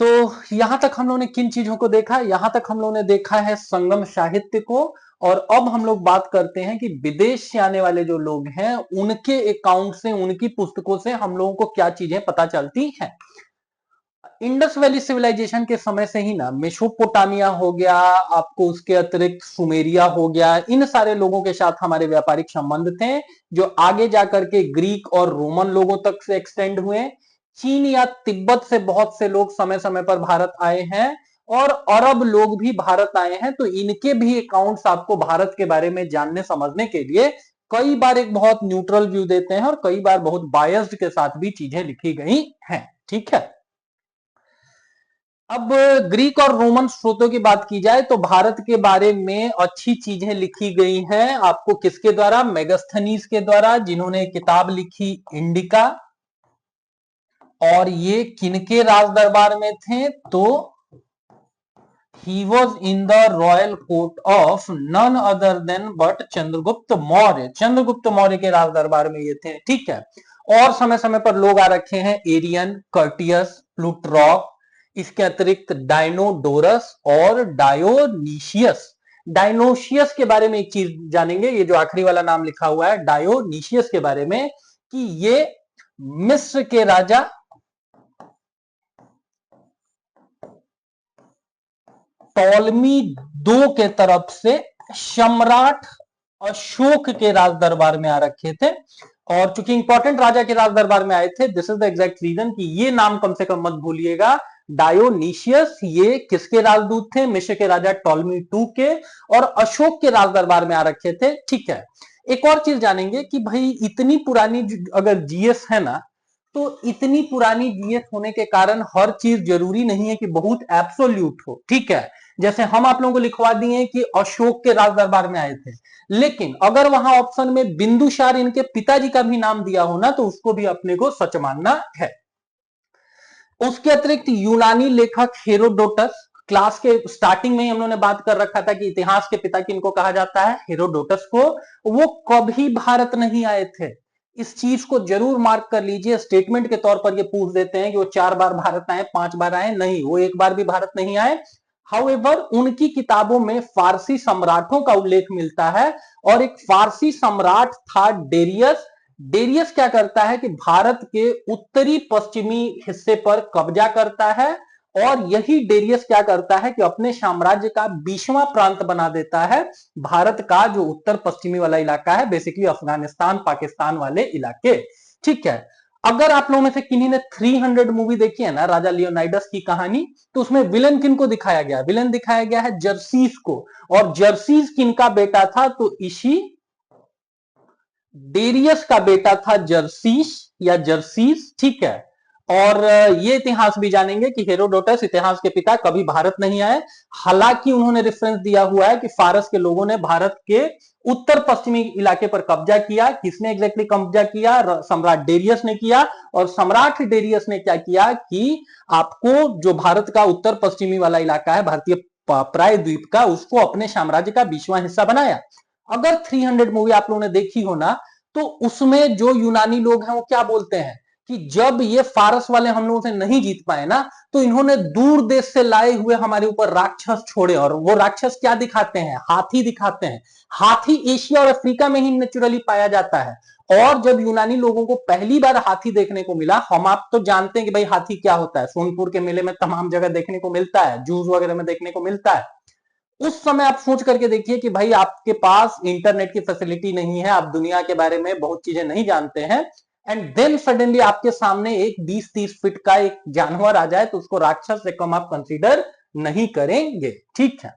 तो यहां तक हम लोगों ने किन चीजों को देखा? यहां तक हम लोगों ने देखा है संगम साहित्य को। और अब हम लोग बात करते हैं कि विदेश से आने वाले जो लोग हैं उनके अकाउंट से, उनकी पुस्तकों से हम लोगों को क्या चीजें पता चलती हैं। इंडस वैली सिविलाइजेशन के समय से ही ना मेसोपोटामिया हो गया, आपको उसके अतिरिक्त सुमेरिया हो गया, इन सारे लोगों के साथ हमारे व्यापारिक संबंध थे जो आगे जाकर के ग्रीक और रोमन लोगों तक से एक्सटेंड हुए। चीन या तिब्बत से बहुत से लोग समय समय पर भारत आए हैं और अरब लोग भी भारत आए हैं। तो इनके भी अकाउंट्स आपको भारत के बारे में जानने समझने के लिए कई बार एक बहुत न्यूट्रल व्यू देते हैं और कई बार बहुत बायस्ड के साथ भी चीजें लिखी गई हैं। ठीक है। अब ग्रीक और रोमन स्रोतों की बात की जाए तो भारत के बारे में अच्छी चीजें लिखी गई हैं आपको किसके द्वारा? मेगास्थनीज के द्वारा, जिन्होंने किताब लिखी इंडिका। और ये किनके राज दरबार में थे? तो he was in the royal court of none other than but Chandragupta Maurya. Chandragupta Maurya के राज दरबार में ये थे। ठीक है। और समय समय पर लोग आ रखे हैं, एरियन, कर्टियस, प्लूटरॉक, इसके अतिरिक्त डायनोडोरस और डायोनीशियस। डायनोशियस के बारे में एक चीज जानेंगे, ये जो आखिरी वाला नाम लिखा हुआ है डायोनीशियस के बारे में, कि ये मिस्र के राजा टॉलमी दो के तरफ से सम्राट अशोक के राज दरबार में आ रखे थे। और चूंकि इंपॉर्टेंट राजा के राज दरबार में आए थे, this is the exact reason कि ये नाम कम से कम मत भूलिएगा। डायोनीशियस ये किसके राजदूत थे? मिस्र के राजा टॉलमी टू के, और अशोक के राज दरबार में आ रखे थे। ठीक है। एक और चीज जानेंगे कि भाई इतनी पुरानी अगर जीएस है ना, तो इतनी पुरानी जीएस होने के कारण हर चीज जरूरी नहीं है कि बहुत एब्सोल्यूट हो। ठीक है। जैसे हम आप लोगों को लिखवा दिए कि अशोक के राज दरबार में आए थे, लेकिन अगर वहां ऑप्शन में बिंदुसार इनके पिताजी का भी नाम दिया हो ना, तो उसको भी अपने को सच मानना है। उसके अतिरिक्त यूनानी लेखक हेरोडोटस, क्लास के स्टार्टिंग में ही हम लोगों ने बात कर रखा था कि इतिहास के पिता किनको कहा जाता है? हेरोडोटस को। वो कभी भारत नहीं आए थे, इस चीज को जरूर मार्क कर लीजिए। स्टेटमेंट के तौर पर ये पूछ देते हैं कि वो 4 बार भारत आए, 5 बार आए, नहीं, वो एक बार भी भारत नहीं आए। हाउएवर उनकी किताबों में फारसी सम्राटों का उल्लेख मिलता है, और एक फारसी सम्राट था डेरियस। डेरियस क्या करता है कि भारत के उत्तरी पश्चिमी हिस्से पर कब्जा करता है, और यही डेरियस क्या करता है कि अपने साम्राज्य का 20वां प्रांत बना देता है भारत का जो उत्तर पश्चिमी वाला इलाका है, बेसिकली अफगानिस्तान पाकिस्तान वाले इलाके। ठीक है। अगर आप लोगों में से किन्हीं ने 300 मूवी देखी है ना, राजा लियोनाइडस की कहानी, तो उसमें विलन किनको दिखाया गया? विलन दिखाया गया है जर्सीस को। और जर्सीस किनका बेटा था? तो इसी डेरियस का बेटा था जर्सीस या जर्सीस। ठीक है। और ये इतिहास भी जानेंगे कि हेरोडोटस इतिहास के पिता कभी भारत नहीं आए। हालांकि उन्होंने रेफरेंस दिया हुआ है कि फारस के लोगों ने भारत के उत्तर पश्चिमी इलाके पर कब्जा किया। किसने एग्जैक्टली कब्जा किया? सम्राट डेरियस ने किया। और सम्राट डेरियस ने क्या किया कि आपको जो भारत का उत्तर पश्चिमी वाला इलाका है, भारतीय प्राय द्वीप का, उसको अपने साम्राज्य का 20वां हिस्सा बनाया। अगर 300 मूवी आप लोगों ने देखी हो ना, तो उसमें जो यूनानी लोग हैं वो क्या बोलते हैं कि जब ये फारस वाले हम लोगों से नहीं जीत पाए ना, तो इन्होंने दूर देश से लाए हुए हमारे ऊपर राक्षस छोड़े। और वो राक्षस क्या दिखाते हैं? हाथी दिखाते हैं। हाथी एशिया और अफ्रीका में ही नेचुरली पाया जाता है। और जब यूनानी लोगों को पहली बार हाथी देखने को मिला, हम आप तो जानते हैं कि भाई हाथी क्या होता है, सोनपुर के मेले में तमाम जगह देखने को मिलता है, जूस वगैरह में देखने को मिलता है। उस समय आप सोच करके देखिए कि भाई आपके पास इंटरनेट की फैसिलिटी नहीं है, आप दुनिया के बारे में बहुत चीजें नहीं जानते हैं, एंड देन सडनली आपके सामने एक 20-30 फीट का एक जानवर आ जाए, तो उसको राक्षस से कम आप कंसीडर नहीं करेंगे। ठीक है।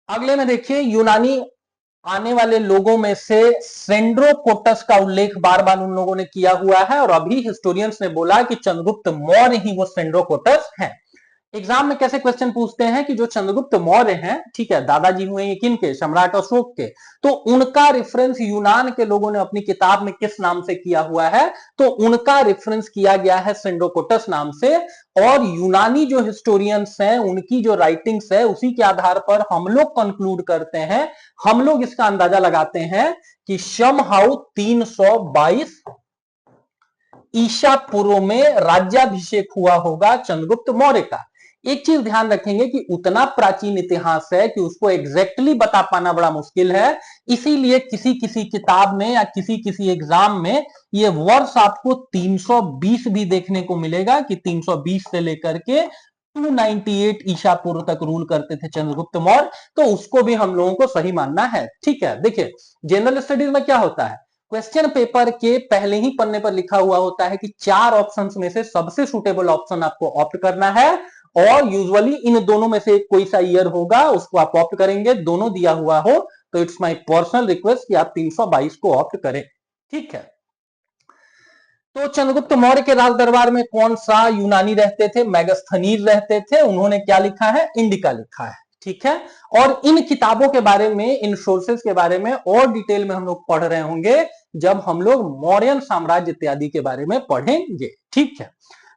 अगले में देखिए, यूनानी आने वाले लोगों में से सेंड्रोकोटस का उल्लेख बार बार उन लोगों ने किया हुआ है, और अभी हिस्टोरियंस ने बोला कि चंद्रगुप्त मौर्य ही वो सेंड्रोकोटस है। एग्जाम में कैसे क्वेश्चन पूछते हैं कि जो चंद्रगुप्त मौर्य हैं, ठीक है, दादाजी हुए ये किनके? सम्राट अशोक के। तो उनका रेफरेंस यूनान के लोगों ने अपनी किताब में किस नाम से किया हुआ है? तो उनका रेफरेंस किया गया है सेंड्रोकोटस नाम से। और यूनानी जो हिस्टोरियंस हैं, उनकी जो राइटिंग्स है, उसी के आधार पर हम लोग कंक्लूड करते हैं, हम लोग इसका अंदाजा लगाते हैं कि समहाउ 322 ईसा पूर्व में राज्याभिषेक हुआ होगा चंद्रगुप्त मौर्य का। एक चीज ध्यान रखेंगे कि उतना प्राचीन इतिहास है कि उसको एग्जैक्टली बता पाना बड़ा मुश्किल है, इसीलिए किसी किसी किताब में या किसी किसी एग्जाम में ये वर्ष आपको 320 भी देखने को मिलेगा कि 320 से लेकर के 298 ईसा पूर्व तक रूल करते थे चंद्रगुप्त मौर्य, तो उसको भी हम लोगों को सही मानना है। ठीक है, देखिए जनरल स्टडीज में क्या होता है, क्वेश्चन पेपर के पहले ही पन्ने पर लिखा हुआ होता है कि 4 ऑप्शंस में से सबसे सुटेबल ऑप्शन आपको ऑप्ट करना है, और यूजुअली इन दोनों में से कोई सा ईयर होगा उसको आप ऑप्ट करेंगे। दोनों दिया हुआ हो तो इट्स माय पर्सनल रिक्वेस्ट कि आप 322 को ऑप्ट करें। ठीक है, तो चंद्रगुप्त मौर्य के राज दरबार में कौन सा यूनानी रहते थे, मेगास्थनीज रहते थे। उन्होंने क्या लिखा है, इंडिका लिखा है। ठीक है, और इन किताबों के बारे में, इन सोर्सेस के बारे में और डिटेल में हम लोग पढ़ रहे होंगे जब हम लोग मौर्यन साम्राज्य इत्यादि के बारे में पढ़ेंगे। ठीक है,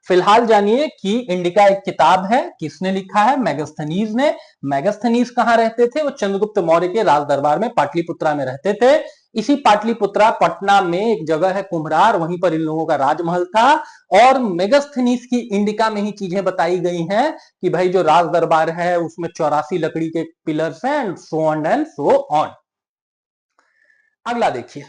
फिलहाल जानिए कि इंडिका एक किताब है, किसने लिखा है, मेगास्थनीज ने। मेगास्थनीज कहां रहते थे, वो चंद्रगुप्त मौर्य के राज दरबार में पाटलिपुत्रा में रहते थे। इसी पाटलिपुत्रा पटना में एक जगह है कुम्भरार, वहीं पर इन लोगों का राजमहल था। और मेगास्थनीज की इंडिका में ही चीजें बताई गई हैं कि भाई जो राज दरबार है उसमें 84 लकड़ी के पिलर्स हैं, and so on and so on. अगला देखिए,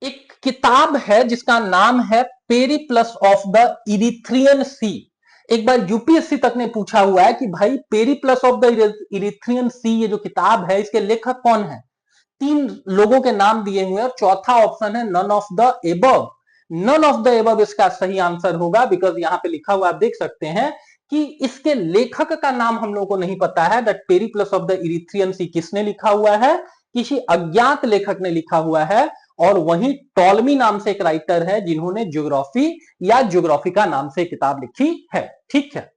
एक किताब है जिसका नाम है पेरिप्लस ऑफ द इरिथ्रियन सी। एक बार यूपीएससी तक ने पूछा हुआ है कि भाई पेरिप्लस ऑफ द इरिथ्रियन सी, ये जो किताब है इसके लेखक कौन है। 3 लोगों के नाम दिए हुए हैं और चौथा ऑप्शन है none of the above. None of the above इसका सही आंसर होगा, बिकॉज यहां पे लिखा हुआ आप देख सकते हैं कि इसके लेखक का नाम हम लोगों को नहीं पता है। That Periplus of the Erythraean Sea किसने लिखा हुआ है, किसी अज्ञात लेखक ने लिखा हुआ है। और वही टॉलमी नाम से एक राइटर है जिन्होंने ज्योग्राफी या ज्योग्राफिका नाम से किताब लिखी है। ठीक है,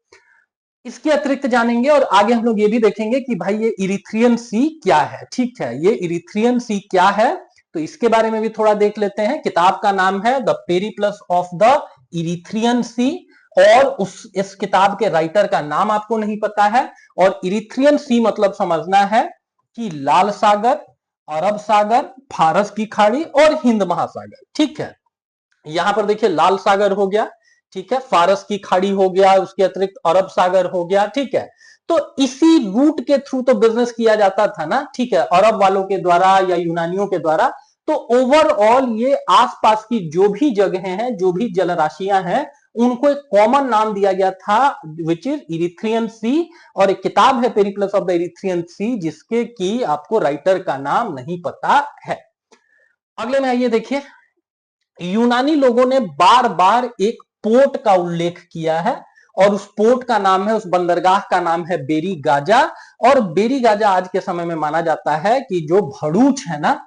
इसके अतिरिक्त जानेंगे और आगे हम लोग ये भी देखेंगे कि भाई ये इरिथ्रियन सी क्या है। ठीक है, ये इरिथ्रियन सी क्या है तो इसके बारे में भी थोड़ा देख लेते हैं। किताब का नाम है the Periplus of the Erythraean Sea, और इस किताब के राइटर का नाम आपको नहीं पता है। और इरिथ्रियन सी मतलब समझना है कि लाल सागर, अरब सागर, फारस की खाड़ी और हिंद महासागर। ठीक है, यहां पर देखिए लाल सागर हो गया, ठीक है, फारस की खाड़ी हो गया, उसके अतिरिक्त अरब सागर हो गया। ठीक है, तो इसी रूट के थ्रू तो बिजनेस किया जाता था ना। ठीक है, अरब वालों के द्वारा या यूनानियों के द्वारा। तो ओवरऑल ये आसपास की जो भी जगहें हैं, जो भी जलराशियां हैं, उनको एक कॉमन नाम दिया गया था विच इज इरिथ्रियन सी। और एक किताब है पेरिप्लस ऑफ द इरिथ्रियन सी जिसके की आपको राइटर का नाम नहीं पता है। अगले में आइए, देखिए यूनानी लोगों ने बार बार एक पोर्ट का उल्लेख किया है, और उस पोर्ट का नाम है, उस बंदरगाह का नाम है बेरी गाजा। और बेरी गाजा आज के समय में माना जाता है कि जो भड़ूच है ना,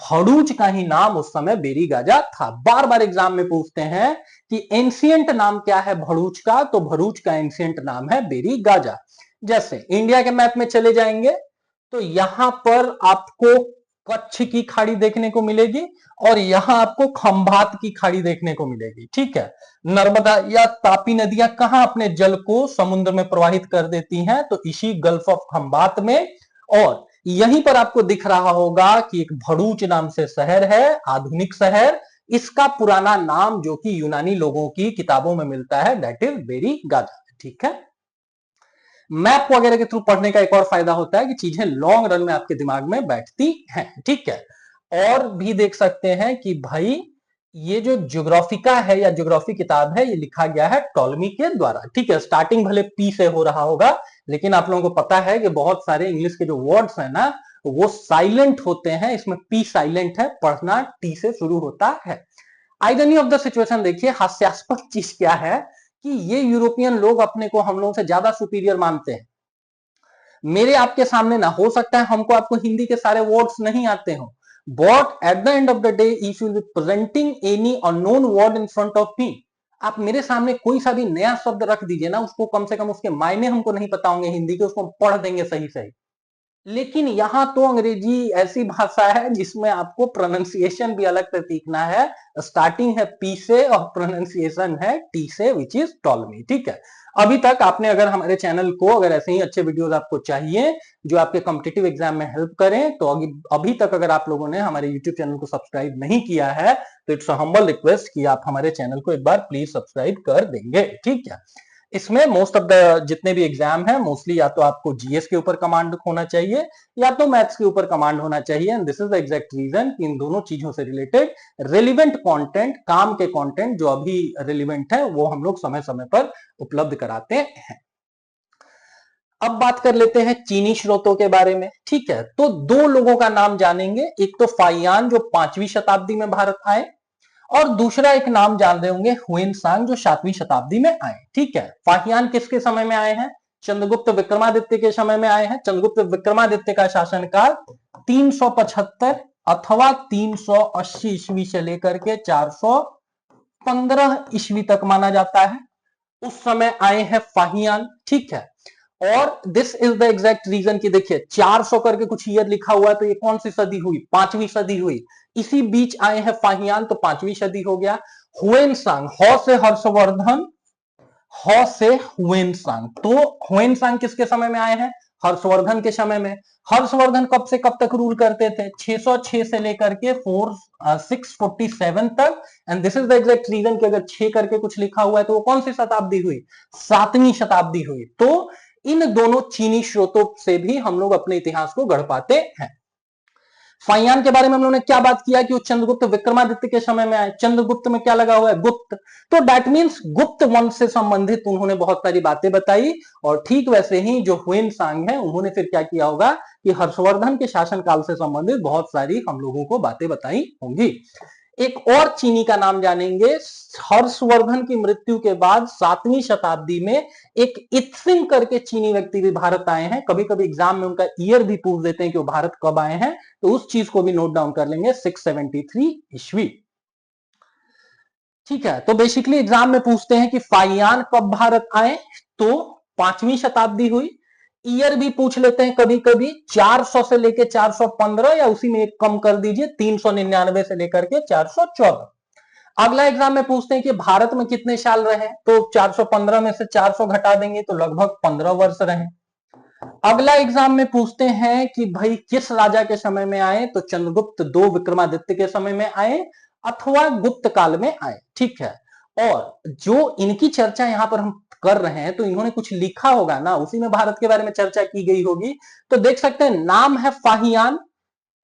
भड़ूच का ही नाम उस समय बेरी गाजा था। बार बार एग्जाम में पूछते हैं कि एंशियंट नाम क्या है भड़ूच का, तो भड़ूच का एंशियंट नाम है बेरी गाजा। जैसे इंडिया के मैप में चले जाएंगे तो यहां पर आपको कच्छ की खाड़ी देखने को मिलेगी, और यहां आपको खंभात की खाड़ी देखने को मिलेगी। ठीक है, नर्मदा या तापी नदियां कहां अपने जल को समुद्र में प्रवाहित कर देती हैं, तो इसी गल्फ ऑफ खंभात में। और यहीं पर आपको दिख रहा होगा कि एक भड़ूच नाम से शहर है, आधुनिक शहर। इसका पुराना नाम जो कि यूनानी लोगों की किताबों में मिलता है दैट इज बेरी गाजा। ठीक है, मैप वगैरह के थ्रू पढ़ने का एक और फायदा होता है कि चीजें लॉन्ग रन में आपके दिमाग में बैठती हैं। ठीक है, और भी देख सकते हैं कि भाई ये जो ज्योग्राफिका है या ज्योग्राफी किताब है, ये लिखा गया है टॉलमी के द्वारा। ठीक है, स्टार्टिंग भले पी से हो रहा होगा, लेकिन आप लोगों को पता है कि बहुत सारे इंग्लिश के जो वर्ड्स हैं ना वो साइलेंट होते हैं, इसमें पी साइलेंट है, पढ़ना टी से शुरू होता है। आइरनी ऑफ द सिचुएशन देखिए, हास्यास्पद चीज क्या है कि ये यूरोपियन लोग अपने को हम लोगों से ज्यादा सुपीरियर मानते हैं। मेरे आपके सामने ना, हो सकता है हमको आपको हिंदी के सारे वर्ड्स नहीं आते हो, but at the end of the day if you be presenting any unknown word in front of me, आप मेरे सामने कोई सा भी नया शब्द रख दीजिए ना, उसको कम से कम उसके मायने हमको नहीं पता होंगे हिंदी के, उसको पढ़ देंगे सही सही। लेकिन यहां तो अंग्रेजी ऐसी भाषा है जिसमें आपको प्रोनाउंसिएशन भी अलग से सीखना है। स्टार्टिंग है पी से और प्रोनाउंसिएशन है टी से, विच इज टॉलमी। ठीक है, अभी तक आपने अगर हमारे चैनल को, अगर ऐसे ही अच्छे वीडियोस आपको चाहिए जो आपके कॉम्पिटिटिव एग्जाम में हेल्प करें, तो अभी तक अगर आप लोगों ने हमारे यूट्यूब चैनल को सब्सक्राइब नहीं किया है तो इट्स हम्बल रिक्वेस्ट कि आप हमारे चैनल को एक बार प्लीज सब्सक्राइब कर देंगे। ठीक है, इसमें मोस्ट ऑफ द जितने भी एग्जाम है मोस्टली या तो आपको जीएस के ऊपर कमांड होना चाहिए या तो मैथ्स के ऊपर कमांड होना चाहिए। And this is the exact reason कि इन दोनों चीजों से रिलेटेड रेलिवेंट कंटेंट, काम के कंटेंट जो अभी रेलिवेंट है वो हम लोग समय समय पर उपलब्ध कराते हैं। अब बात कर लेते हैं चीनी स्रोतों के बारे में। ठीक है, तो दो लोगों का नाम जानेंगे, एक तो फाइयान जो 5वीं शताब्दी में भारत आए, और दूसरा एक नाम जान रहे होंगे हुएनसांग जो 7वीं शताब्दी में आए। ठीक है, फाहियान किसके समय में आए हैं? चंद्रगुप्त विक्रमादित्य के समय में आए हैं। चंद्रगुप्त विक्रमादित्य का शासनकाल 375 अथवा 380 ईस्वी से लेकर के 415 ईस्वी तक माना जाता है, उस समय आए हैं फाहियान। ठीक है, और this is the exact reason कि देखिए 400 करके कुछ ईयर लिखा हुआ है, तो ये कौन सी सदी हुई? 5वीं सदी हुई। इसी बीच आए हैं फाहियान, तो 5वीं सदी हो गया। हुएनसांग, ह से हर्षवर्धन, ह से हुएनसांग, तो हुएनसांग किसके समय में आए हैं? हर्षवर्धन के समय में। हर्षवर्धन कब से कब तक रूल करते थे? 606 से लेकर के 647 तक। And this is the exact reason कि अगर 6 करके कुछ लिखा हुआ है तो वो कौन सी शताब्दी हुई? 7वीं शताब्दी हुई। तो इन दोनों चीनी स्रोतों से भी हम लोग अपने इतिहास को गढ़ पाते हैं। फाइयान के बारे में हम लोगों ने क्या बात किया कि वो चंद्रगुप्त विक्रमादित्य के समय में आए। चंद्रगुप्त में क्या लगा हुआ है? गुप्त, तो दैट मींस गुप्त वंश से संबंधित उन्होंने बहुत सारी बातें बताई। और ठीक वैसे ही जो हुएनसांग है उन्होंने फिर क्या किया होगा कि हर्षवर्धन के शासनकाल से संबंधित बहुत सारी हम लोगों को बातें बताई होंगी। एक और चीनी का नाम जानेंगे। हर्षवर्धन की मृत्यु के बाद 7वीं शताब्दी में एक इत्सिंग करके चीनी व्यक्ति भी भारत आए हैं। कभी कभी एग्जाम में उनका ईयर भी पूछ देते हैं कि वो भारत कब आए हैं, तो उस चीज को भी नोट डाउन कर लेंगे, 673 ईस्वी। ठीक है, तो बेसिकली एग्जाम में पूछते हैं कि फाइयान कब भारत आए, तो 5वीं शताब्दी हुई। ईयर भी पूछ लेते हैं कभी कभी, 400 से लेकर 415 या उसी में एक कम कर दीजिए 399 से लेकर के 414। अगला एग्जाम में पूछते हैं कि भारत में कितने साल रहे, तो 415 में से 400 घटा देंगे तो लगभग 15 वर्ष रहे। अगला एग्जाम में पूछते हैं कि भाई किस राजा के समय में आए, तो चंद्रगुप्त 2 विक्रमादित्य के समय में आए अथवा गुप्त काल में आए। ठीक है, और जो इनकी चर्चा यहां पर हम कर रहे हैं तो इन्होंने कुछ लिखा होगा ना, उसी में भारत के बारे में चर्चा की गई होगी। तो देख सकते हैं नाम है फाहियान,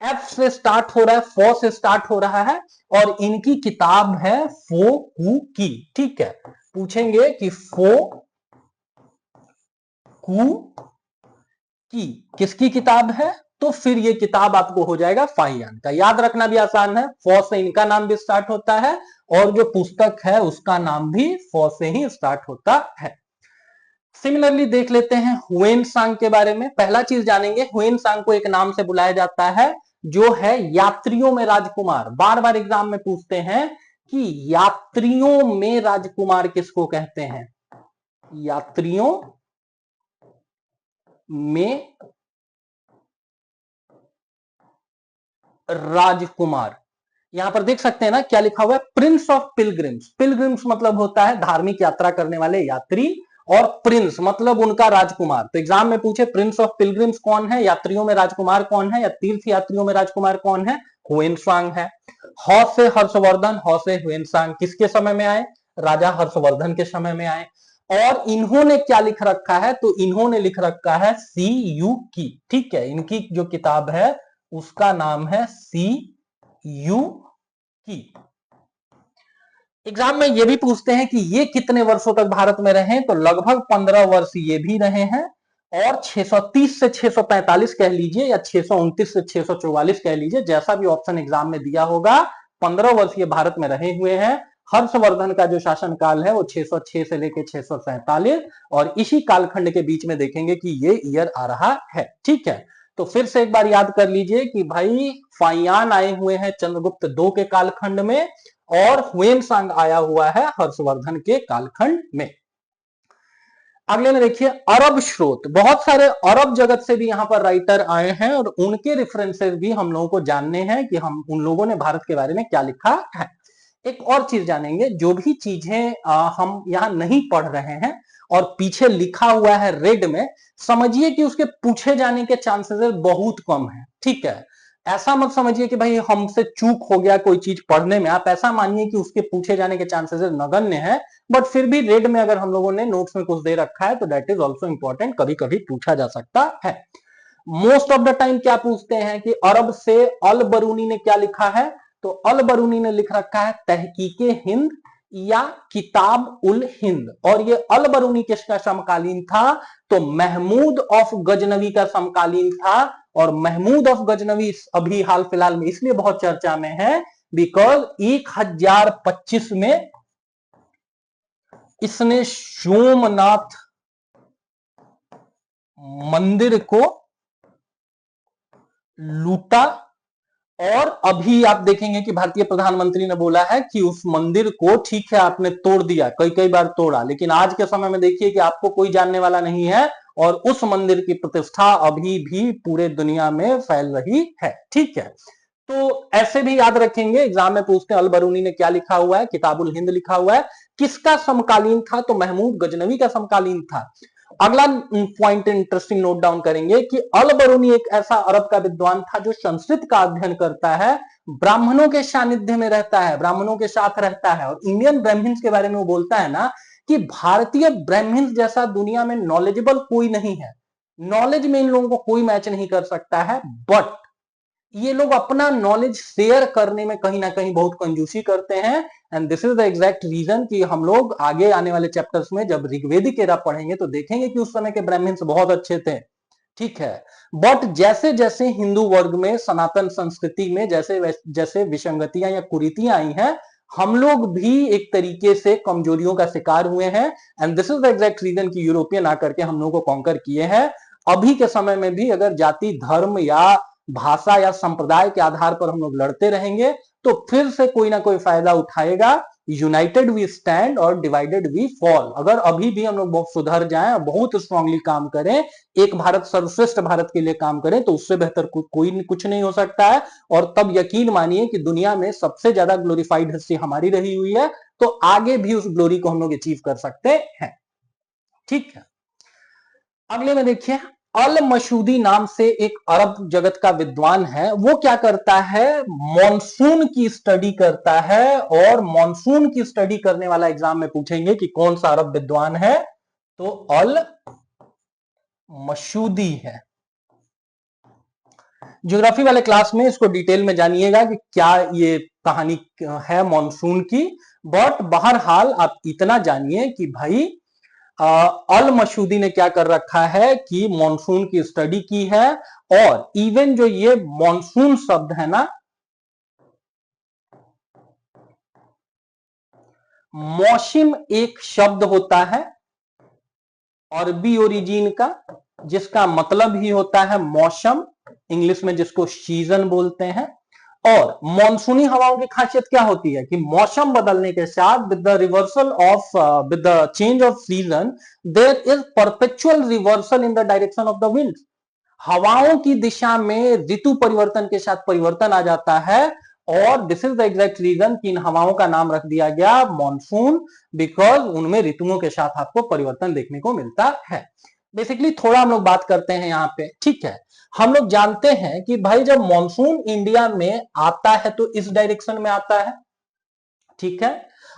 एफ से स्टार्ट हो रहा है, फो से स्टार्ट हो रहा है, और इनकी किताब है फो कू की। ठीक है, पूछेंगे कि फो कू की किसकी किताब है, तो फिर ये किताब आपको हो जाएगा फाहियान का। याद रखना भी आसान है, फो से इनका नाम भी स्टार्ट होता है और जो पुस्तक है उसका नाम भी फो से ही स्टार्ट होता है। सिमिलरली देख लेते हैं हुएनसांग के बारे में। पहला चीज जानेंगे, हुएनसांग को एक नाम से बुलाया जाता है जो है यात्रियों में राजकुमार। बार बार एग्जाम में पूछते हैं कि यात्रियों में राजकुमार किसको कहते हैं? यात्रियों में राजकुमार। यहां पर देख सकते हैं ना क्या लिखा हुआ है? Prince of pilgrims. पिलग्रिम्स मतलब होता है धार्मिक यात्रा करने वाले यात्री, और प्रिंस मतलब उनका राजकुमार। तो एग्जाम में पूछे प्रिंस ऑफ पिलग्रिम्स कौन है, यात्रियों में राजकुमार कौन है, या तीर्थ यात्रियों में राजकुमार कौन है? हुएनसांग है। ह से हर्षवर्धन, ह से हुएनसांग किसके समय में आए? राजा हर्षवर्धन के समय में आए। और इन्होंने क्या लिख रखा है, तो इन्होंने लिख रखा है सी यू की। ठीक है, इनकी जो किताब है उसका नाम है सी यू की। एग्जाम में ये भी पूछते हैं कि ये कितने वर्षों तक भारत में रहे, तो लगभग 15 वर्ष ये भी रहे हैं। और 630 से 645 कह लीजिए, या 629 से 644 कह लीजिए, जैसा भी ऑप्शन एग्जाम में दिया होगा, 15 वर्ष ये भारत में रहे हुए हैं। हर्षवर्धन का जो शासनकाल है वो 606 से लेकर 647, और इसी कालखंड के बीच में देखेंगे कि ये ईयर आ रहा है। ठीक है, तो फिर से एक बार याद कर लीजिए कि भाई फाइयान आए हुए हैं चंद्रगुप्त 2 के कालखंड में, और हुएनसांग आया हुआ है हर्षवर्धन के कालखंड में। अगले में देखिए अरब स्रोत, बहुत सारे अरब जगत से भी यहां पर राइटर आए हैं और उनके रेफरेंसेस भी हम लोगों को जानने हैं कि हम उन लोगों ने भारत के बारे में क्या लिखा है। एक और चीज जानेंगे, जो भी चीजें हम यहां नहीं पढ़ रहे हैं और पीछे लिखा हुआ है रेड में, समझिए कि उसके पूछे जाने के चांसेस बहुत कम है। ठीक है, ऐसा मत समझिए कि भाई हमसे चूक हो गया कोई चीज पढ़ने में, आप ऐसा मानिए कि उसके पूछे जाने के चांसेस नगण्य है। बट फिर भी रेड में अगर हम लोगों ने नोट्स में कुछ दे रखा है तो दैट इज ऑल्सो इंपॉर्टेंट, कभी कभी पूछा जा सकता है। मोस्ट ऑफ द टाइम क्या पूछते हैं कि अरब से अल बरूनी ने क्या लिखा है, तो अल बरूनी ने लिख रखा है तहकीके हिंद या किताब उल हिंद। और ये अल बरूनी किसका समकालीन था, तो महमूद ऑफ गजनवी का समकालीन था। और महमूद ऑफ गजनवी अभी हाल फिलहाल में इसलिए बहुत चर्चा में है बिकॉज 1025 में इसने सोमनाथ मंदिर को लूटा। और अभी आप देखेंगे कि भारतीय प्रधानमंत्री ने बोला है कि उस मंदिर को ठीक है आपने तोड़ दिया, कई कई बार तोड़ा, लेकिन आज के समय में देखिए कि आपको कोई जानने वाला नहीं है और उस मंदिर की प्रतिष्ठा अभी भी पूरे दुनिया में फैल रही है। ठीक है, तो ऐसे भी याद रखेंगे, एग्जाम में पूछते हैं अल बरूनी ने क्या लिखा हुआ है, किताबुल हिंद लिखा हुआ है, किसका समकालीन था, तो महमूद गजनवी का समकालीन था। अगला पॉइंट इंटरेस्टिंग नोट डाउन करेंगे कि अल बरूनी एक ऐसा अरब का विद्वान था जो संस्कृत का अध्ययन करता है, ब्राह्मणों के सानिध्य में रहता है, ब्राह्मणों के साथ रहता है। और इंडियन ब्राह्मण्स के बारे में वो बोलता है ना कि भारतीय ब्राह्मण्स जैसा दुनिया में नॉलेजेबल कोई नहीं है, नॉलेज में इन लोगों को कोई मैच नहीं कर सकता है। बट ये लोग अपना नॉलेज शेयर करने में कहीं ना कहीं बहुत कंजूसी करते हैं। And this is the exact reason कि हम लोग आगे आने वाले चैप्टर्स में जब ऋग्वेदिक एरा पढ़ेंगे तो देखेंगे कि उस समय के ब्राह्मण्स बहुत अच्छे थे। ठीक है, बट जैसे जैसे हिंदू वर्ग में सनातन संस्कृति में जैसे जैसे विसंगतियां या कुरीतियां आई हैं, हम लोग भी एक तरीके से कमजोरियों का शिकार हुए हैं। And this is the exact reason कि यूरोपियन आकर के हम लोगों को कॉन्कर किए हैं। अभी के समय में भी अगर जाति धर्म या भाषा या संप्रदाय के आधार पर हम लोग लड़ते रहेंगे तो फिर से कोई ना कोई फायदा उठाएगा। यूनाइटेड वी स्टैंड और डिवाइडेड वी फॉल। अगर अभी भी हम लोग बहुत सुधर जाएं और बहुत स्ट्रांगली काम करें, एक भारत सर्वश्रेष्ठ भारत के लिए काम करें, तो उससे बेहतर कोई कुछ नहीं हो सकता है। और तब यकीन मानिए कि दुनिया में सबसे ज्यादा ग्लोरीफाइड हिस्ट्री हमारी रही हुई है, तो आगे भी उस ग्लोरी को हम लोग अचीव कर सकते हैं। ठीक है, अगले में देखिए अल मशूदी नाम से एक अरब जगत का विद्वान है। वो क्या करता है, मॉनसून की स्टडी करता है। और मॉनसून की स्टडी करने वाला एग्जाम में पूछेंगे कि कौन सा अरब विद्वान है, तो अल मशूदी है। ज्योग्राफी वाले क्लास में इसको डिटेल में जानिएगा कि क्या ये कहानी है मॉनसून की। बट बहरहाल आप इतना जानिए कि भाई अल मशूदी ने क्या कर रखा है कि मॉनसून की स्टडी की है। और इवन जो ये मॉनसून शब्द है ना, मौसम एक शब्द होता है अरबी ओरिजिन का, जिसका मतलब ही होता है मौसम, इंग्लिश में जिसको सीजन बोलते हैं। और मॉनसूनी हवाओं की खासियत क्या होती है कि मौसम बदलने के साथ with the reversal of with the change of season there is perpetual reversal in the direction of the wind. हवाओं की दिशा में ऋतु परिवर्तन के साथ परिवर्तन आ जाता है। और this is the exact reason कि इन हवाओं का नाम रख दिया गया मॉनसून, बिकॉज उनमें ऋतुओं के साथ आपको परिवर्तन देखने को मिलता है। बेसिकली थोड़ा हम लोग बात करते हैं यहाँ पे। ठीक है, हम लोग जानते हैं कि भाई जब मॉनसून इंडिया में आता है तो इस डायरेक्शन में आता है। ठीक है,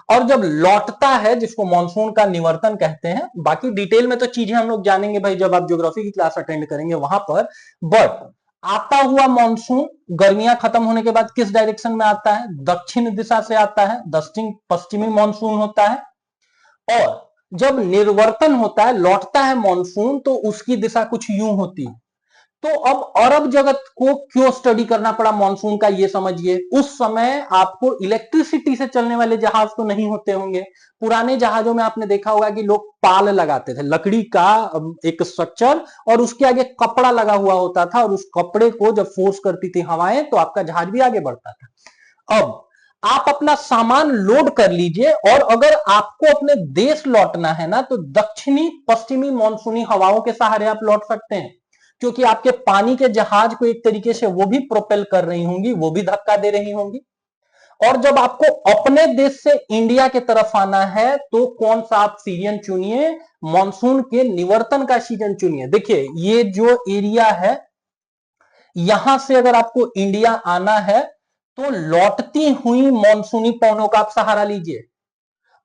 और जब लौटता है जिसको मॉनसून का निवर्तन कहते हैं। बाकी डिटेल में तो चीजें हम लोग जानेंगे भाई जब आप ज्योग्राफी की क्लास अटेंड करेंगे वहां पर। बट आता हुआ मॉनसून गर्मियां खत्म होने के बाद किस डायरेक्शन में आता है, दक्षिण दिशा से आता है, दक्षिण पश्चिमी मॉनसून होता है। और जब निर्वर्तन होता है, लौटता है मॉनसून, तो उसकी दिशा कुछ यूं होती है। तो अब अरब जगत को क्यों स्टडी करना पड़ा मॉनसून का, ये समझिए। उस समय आपको इलेक्ट्रिसिटी से चलने वाले जहाज तो नहीं होते होंगे। पुराने जहाजों में आपने देखा होगा कि लोग पाल लगाते थे, लकड़ी का एक स्ट्रक्चर, और उसके आगे कपड़ा लगा हुआ होता था, और उस कपड़े को जब फोर्स करती थी हवाएं तो आपका जहाज भी आगे बढ़ता था। अब आप अपना सामान लोड कर लीजिए, और अगर आपको अपने देश लौटना है ना, तो दक्षिणी पश्चिमी मानसूनी हवाओं के सहारे आप लौट सकते हैं, क्योंकि आपके पानी के जहाज को एक तरीके से वो भी प्रोपेल कर रही होंगी, वो भी धक्का दे रही होंगी। और जब आपको अपने देश से इंडिया की तरफ आना है, तो कौन सा आप सीजन चुनिए? मानसून के निवर्तन का सीजन चुनिए। देखिए, ये जो एरिया है, यहां से अगर आपको इंडिया आना है, तो लौटती हुई मानसूनी पवनों का आप सहारा लीजिए।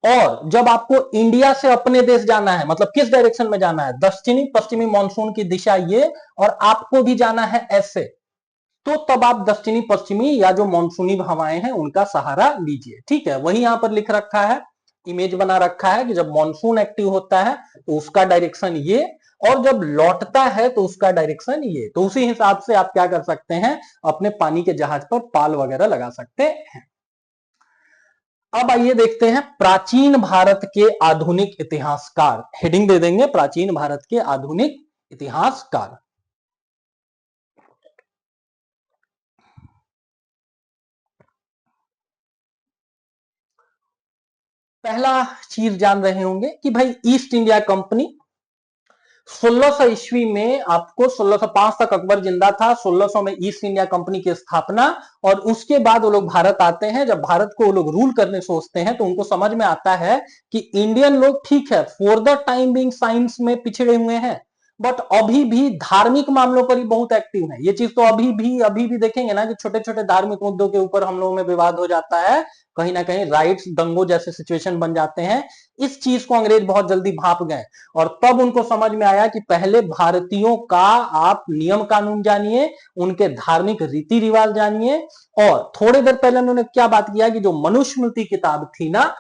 और जब आपको इंडिया से अपने देश जाना है, मतलब किस डायरेक्शन में जाना है? दक्षिणी पश्चिमी मानसून की दिशा ये, और आपको भी जाना है ऐसे, तो तब आप दक्षिणी पश्चिमी या जो मानसूनी हवाएं हैं उनका सहारा लीजिए। ठीक है, वही यहां पर लिख रखा है, इमेज बना रखा है कि जब मानसून एक्टिव होता है तो उसका डायरेक्शन ये, और जब लौटता है तो उसका डायरेक्शन ये। तो उसी हिसाब से आप क्या कर सकते हैं? अपने पानी के जहाज पर पाल वगैरह लगा सकते हैं। अब आइए देखते हैं प्राचीन भारत के आधुनिक इतिहासकार। हेडिंग दे देंगे प्राचीन भारत के आधुनिक इतिहासकार। पहला चीज जान रहे होंगे कि भाई ईस्ट इंडिया कंपनी 1600 ईस्वी में, आपको 1605 तक अकबर जिंदा था, 1600 में ईस्ट इंडिया कंपनी की स्थापना, और उसके बाद वो लोग भारत आते हैं। जब भारत को वो लोग रूल करने सोचते हैं, तो उनको समझ में आता है कि इंडियन लोग ठीक है for the time being science में पिछड़े हुए हैं, बट अभी भी धार्मिक मामलों पर ही बहुत एक्टिव है। ये चीज तो अभी भी देखेंगे ना कि छोटे छोटे धार्मिक मुद्दों के ऊपर हम लोगों में विवाद हो जाता है, कहीं ना कहीं राइट्स दंगों जैसे सिचुएशन बन जाते हैं। इस चीज को अंग्रेज बहुत जल्दी भाप गए, और तब उनको समझ में आया कि पहले भारतीयों का आप नियम कानून जानिए, उनके धार्मिक रीति रिवाज जानिए। और थोड़ी देर पहले उन्होंने क्या बात किया कि जो मनुस्मृति किताब थी ना,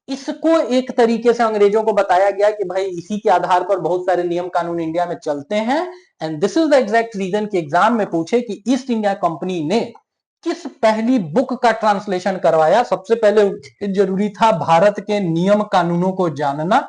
इसको एक तरीके से अंग्रेजों को बताया गया कि भाई इसी के आधार पर बहुत सारे नियम कानून इंडिया में चलते हैं। And this is the exact reason कि एग्जाम में पूछे कि ईस्ट इंडिया कंपनी ने किस पहली बुक का ट्रांसलेशन करवाया। सबसे पहले जरूरी था भारत के नियम कानूनों को जानना।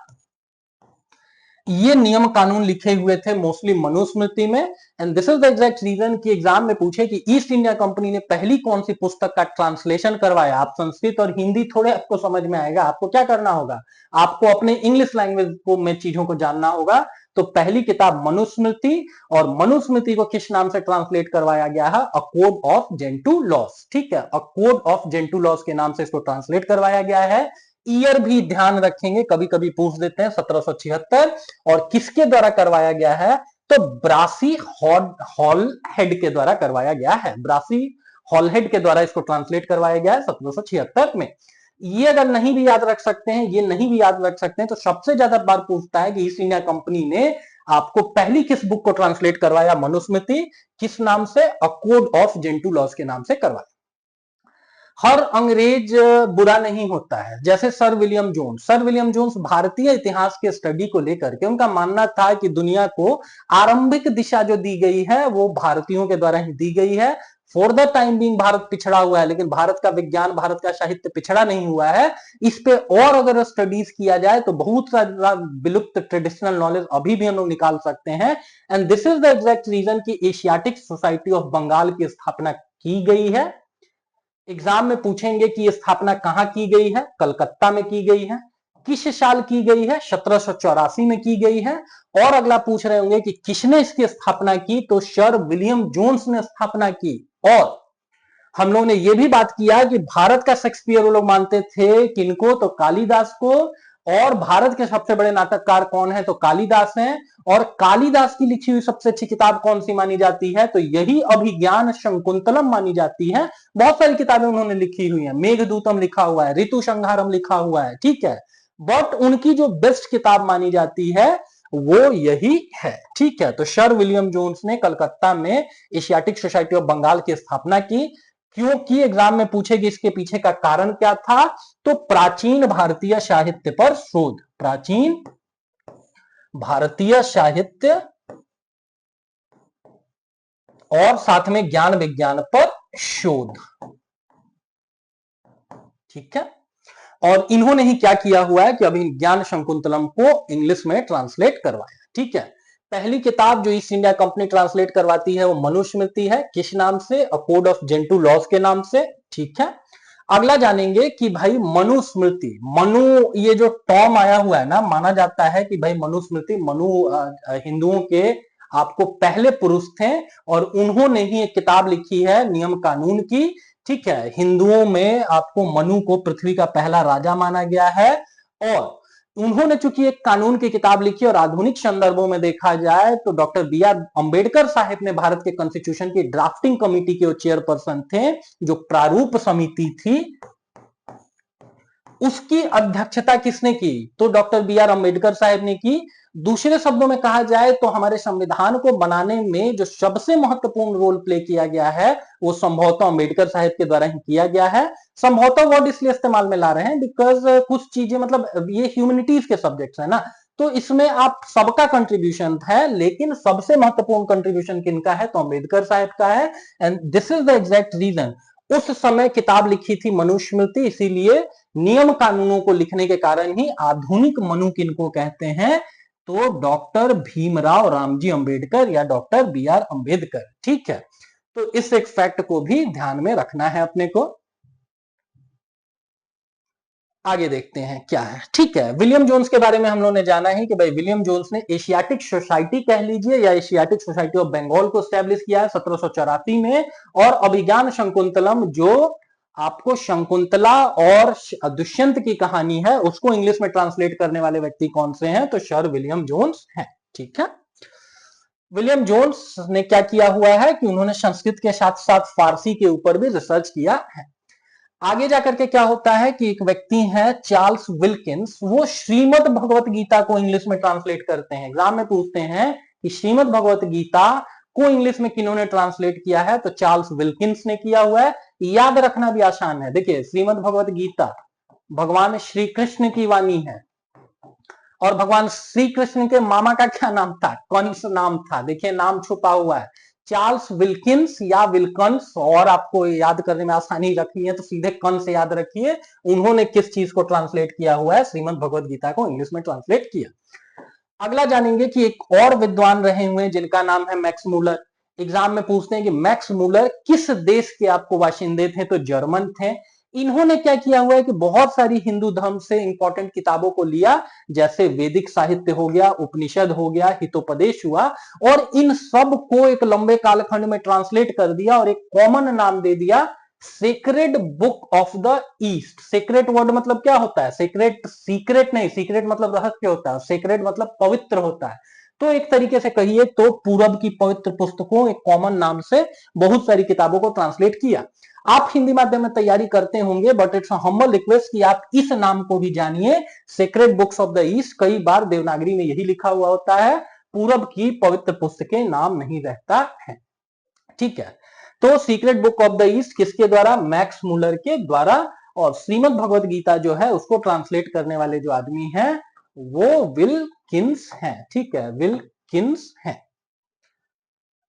ये नियम कानून लिखे हुए थे मोस्टली मनुस्मृति में। And this is the exact reason कि एग्जाम में पूछे कि ईस्ट इंडिया कंपनी ने पहली कौन सी पुस्तक का ट्रांसलेशन करवाया। आप संस्कृत और हिंदी थोड़े आपको समझ में आएगा, आपको क्या करना होगा? आपको अपने इंग्लिश लैंग्वेज को में चीजों को जानना होगा। तो पहली किताब मनुस्मृति, और मनुस्मृति को किस नाम से ट्रांसलेट करवाया गया है? A code of Gentoo loss. ठीक है, a code of Gentoo loss के नाम से इसको ट्रांसलेट करवाया गया है। ईयर भी ध्यान रखेंगे, कभी कभी पूछ देते हैं, 1776। और किसके द्वारा करवाया गया है? तो ब्रासी हॉल हेड के द्वारा करवाया गया है। ब्रासी हॉल हेड के द्वारा इसको ट्रांसलेट करवाया गया है 1776 में। ये अगर नहीं भी याद रख सकते हैं, ये नहीं भी याद रख सकते हैं, तो सबसे ज्यादा बार पूछता है कि ईस्ट इंडिया कंपनी ने आपको पहली किस बुक को ट्रांसलेट करवाया? मनुस्मृति। किस नाम से? A code of Gentoo loss के नाम से करवाया। हर अंग्रेज बुरा नहीं होता है। जैसे सर विलियम जोन्स भारतीय इतिहास के स्टडी को लेकर के उनका मानना था कि दुनिया को आरंभिक दिशा जो दी गई है वो भारतीयों के द्वारा ही दी गई है। For the time being Bharat पिछड़ा हुआ है, लेकिन भारत का विज्ञान, भारत का साहित्य पिछड़ा नहीं हुआ है। इस पे और अगर स्टडीज किया जाए तो बहुत सारा विलुप्त ट्रेडिशनल नॉलेज अभी भी हम लोग निकाल सकते हैं। And this is the exact reason कि एशियाटिक सोसाइटी ऑफ बंगाल की स्थापना की गई है। एग्जाम में पूछेंगे कि यह स्थापना कहां की गई है? कलकत्ता में की गई है। किस साल की गई है? 1784 में की गई है। और अगला पूछ रहे होंगे कि किसने इसकी स्थापना की? तो सर विलियम जोन्स ने स्थापना की। और हम लोग ने यह भी बात किया कि भारत का शेक्सपियर वो लोग मानते थे किनको? तो कालिदास को। और भारत के सबसे बड़े नाटककार कौन है? तो कालिदास हैं। और कालिदास की लिखी हुई सबसे अच्छी किताब कौन सी मानी जाती है? तो यही अभिज्ञान शकुंतलम मानी जाती है। बहुत सारी किताबें उन्होंने लिखी हुई हैं, मेघदूतम लिखा हुआ है, ऋतु संहारम लिखा हुआ है, ठीक है। बट उनकी जो बेस्ट किताब मानी जाती है वो यही है, ठीक है। तो सर विलियम जोन्स ने कलकत्ता में एशियाटिक सोसाइटी ऑफ बंगाल की स्थापना की। क्योंकि एग्जाम में पूछेगी इसके पीछे का कारण क्या था? तो प्राचीन भारतीय साहित्य पर शोध, प्राचीन भारतीय साहित्य और साथ में ज्ञान विज्ञान पर शोध, ठीक है। और इन्होंने ही क्या किया हुआ है कि अभिज्ञान शकुंतलम को इंग्लिश में ट्रांसलेट करवाया, ठीक है। पहली किताब जो ईस्ट इंडिया कंपनी ट्रांसलेट करवाती है वो मनुस्मृति है। किस नाम से? A code of Gentoo loss के नाम से, ठीक है। अगला जानेंगे कि भाई मनुस्मृति, मनु ये जो टर्म आया हुआ है ना, माना जाता है कि भाई मनुस्मृति, मनु हिंदुओं के आपको पहले पुरुष थे और उन्होंने ही एक किताब लिखी है नियम कानून की। ठीक है, हिंदुओं में आपको मनु को पृथ्वी का पहला राजा माना गया है और उन्होंने चूंकि एक कानून की किताब लिखी और आधुनिक संदर्भों में देखा जाए तो डॉक्टर बी आर अंबेडकर साहब ने भारत के कॉन्स्टिट्यूशन की ड्राफ्टिंग कमेटी के चेयरपर्सन थे, जो प्रारूप समिति थी उसकी अध्यक्षता किसने की, तो डॉक्टर बी आर अंबेडकर साहब ने की। दूसरे शब्दों में कहा जाए तो हमारे संविधान को बनाने में जो सबसे महत्वपूर्ण रोल प्ले किया गया है वो संभवतः अंबेडकर साहब के द्वारा ही किया गया है। संभवतः वर्ड इसलिए इस्तेमाल में ला रहे हैं बिकॉज कुछ चीजें मतलब ये ह्यूमैनिटीज के सब्जेक्ट्स है ना, तो इसमें आप सबका कंट्रीब्यूशन है, लेकिन सबसे महत्वपूर्ण कंट्रीब्यूशन किनका है, तो अंबेडकर साहब का है। And this is the exact reason उस समय किताब लिखी थी मनुस्मृति, इसीलिए नियम कानूनों को लिखने के कारण ही आधुनिक मनु किनको कहते हैं, तो डॉक्टर भीमराव रामजी अंबेडकर या डॉक्टर बी आर अंबेडकर। ठीक है, तो इस एक फैक्ट को भी ध्यान में रखना है अपने को। आगे देखते हैं क्या है। ठीक है, विलियम जोन्स के बारे में हम लोगों ने जाना है कि भाई विलियम जोन्स ने एशियाटिक सोसाइटी कह लीजिए या एशियाटिक सोसाइटी ऑफ बंगाल को स्टैब्लिश किया है 1784 में, और अभिज्ञान शकुंतलम जो आपको शकुंतला और दुष्यंत की कहानी है उसको इंग्लिश में ट्रांसलेट करने वाले व्यक्ति कौन से हैं, तो सर विलियम जोन्स हैं। ठीक है, विलियम जोन्स ने क्या किया हुआ है कि उन्होंने संस्कृत के साथ साथ फारसी के ऊपर भी रिसर्च किया है। आगे जाकर के क्या होता है कि एक व्यक्ति है चार्ल्स विल्किंस, वो श्रीमद् भगवत गीता को इंग्लिश में ट्रांसलेट करते हैं। एग्जाम में पूछते हैं कि श्रीमद् भगवत गीता को इंग्लिश में किन्होंने ट्रांसलेट किया है, तो चार्ल्स विल्किंस ने किया हुआ है। याद रखना भी आसान है, देखिए श्रीमद् भगवत गीता भगवान श्री कृष्ण की वाणी है और भगवान श्री कृष्ण के मामा का क्या नाम था, कंस नाम था। देखिए नाम छुपा हुआ है, चार्ल्स विल्किंस या विल्कन्स, और आपको याद करने में आसानी रखनी है तो सीधे कन से याद रखिए। उन्होंने किस चीज को ट्रांसलेट किया हुआ है, श्रीमद् भगवत गीता को इंग्लिश में ट्रांसलेट किया। अगला जानेंगे कि एक और विद्वान रहे हुए हैं जिनका नाम है मैक्स मूलर। एग्जाम में पूछते हैं कि मैक्स मूलर किस देश के आपको बाशिंदे थे, तो जर्मन थे। इन्होंने क्या किया हुआ है कि बहुत सारी हिंदू धर्म से इंपॉर्टेंट किताबों को लिया, जैसे वैदिक साहित्य हो गया, उपनिषद हो गया, हितोपदेश हुआ, और इन सब को एक लंबे कालखंड में ट्रांसलेट कर दिया और एक कॉमन नाम दे दिया, sacred book of the east. Secret word मतलब क्या होता है, सेक्रेट सीक्रेट नहीं, सीक्रेट मतलब रहस्य होता है, सेक्रेट मतलब पवित्र होता है। तो एक तरीके से कहिए तो पूरब की पवित्र पुस्तकों एक कॉमन नाम से बहुत सारी किताबों को ट्रांसलेट किया। आप हिंदी माध्यम में तैयारी करते होंगे, बट इट्स हम्बल रिक्वेस्ट कि आप इस नाम को भी जानिए, sacred books of the east. कई बार देवनागरी में यही लिखा हुआ होता है, पूरब की पवित्र पुस्तकें नाम नहीं रहता है। ठीक है, तो secret book of the east किसके द्वारा, मैक्स मूलर के द्वारा। और श्रीमद् भगवत गीता जो है उसको ट्रांसलेट करने वाले जो आदमी हैं वो विल्किंस हैं। ठीक है, विल्किंस हैं।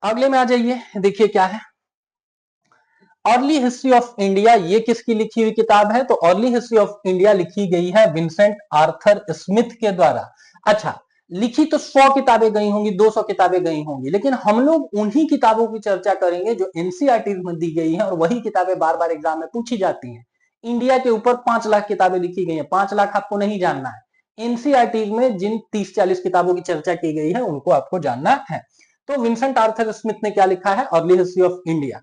अगले में आ जाइए, देखिए क्या है अर्ली हिस्ट्री ऑफ इंडिया। ये किसकी लिखी हुई किताब है, तो अर्ली हिस्ट्री ऑफ इंडिया लिखी गई है विंसेंट आर्थर स्मिथ के द्वारा। अच्छा, लिखी तो 100 किताबें गई होंगी, 200 किताबें गई होंगी, लेकिन हम लोग उन्हीं किताबों की चर्चा करेंगे जो एनसीईआरटी में दी गई हैं और वही किताबें बार बार एग्जाम में पूछी जाती हैं। इंडिया के ऊपर 5 लाख किताबें लिखी गई हैं, 5 लाख आपको नहीं जानना है। एनसीईआरटी में जिन 30-40 किताबों की चर्चा की गई है उनको आपको जानना है। तो विंसेंट आर्थर स्मिथ ने क्या लिखा है, अर्ली हिस्ट्री ऑफ इंडिया।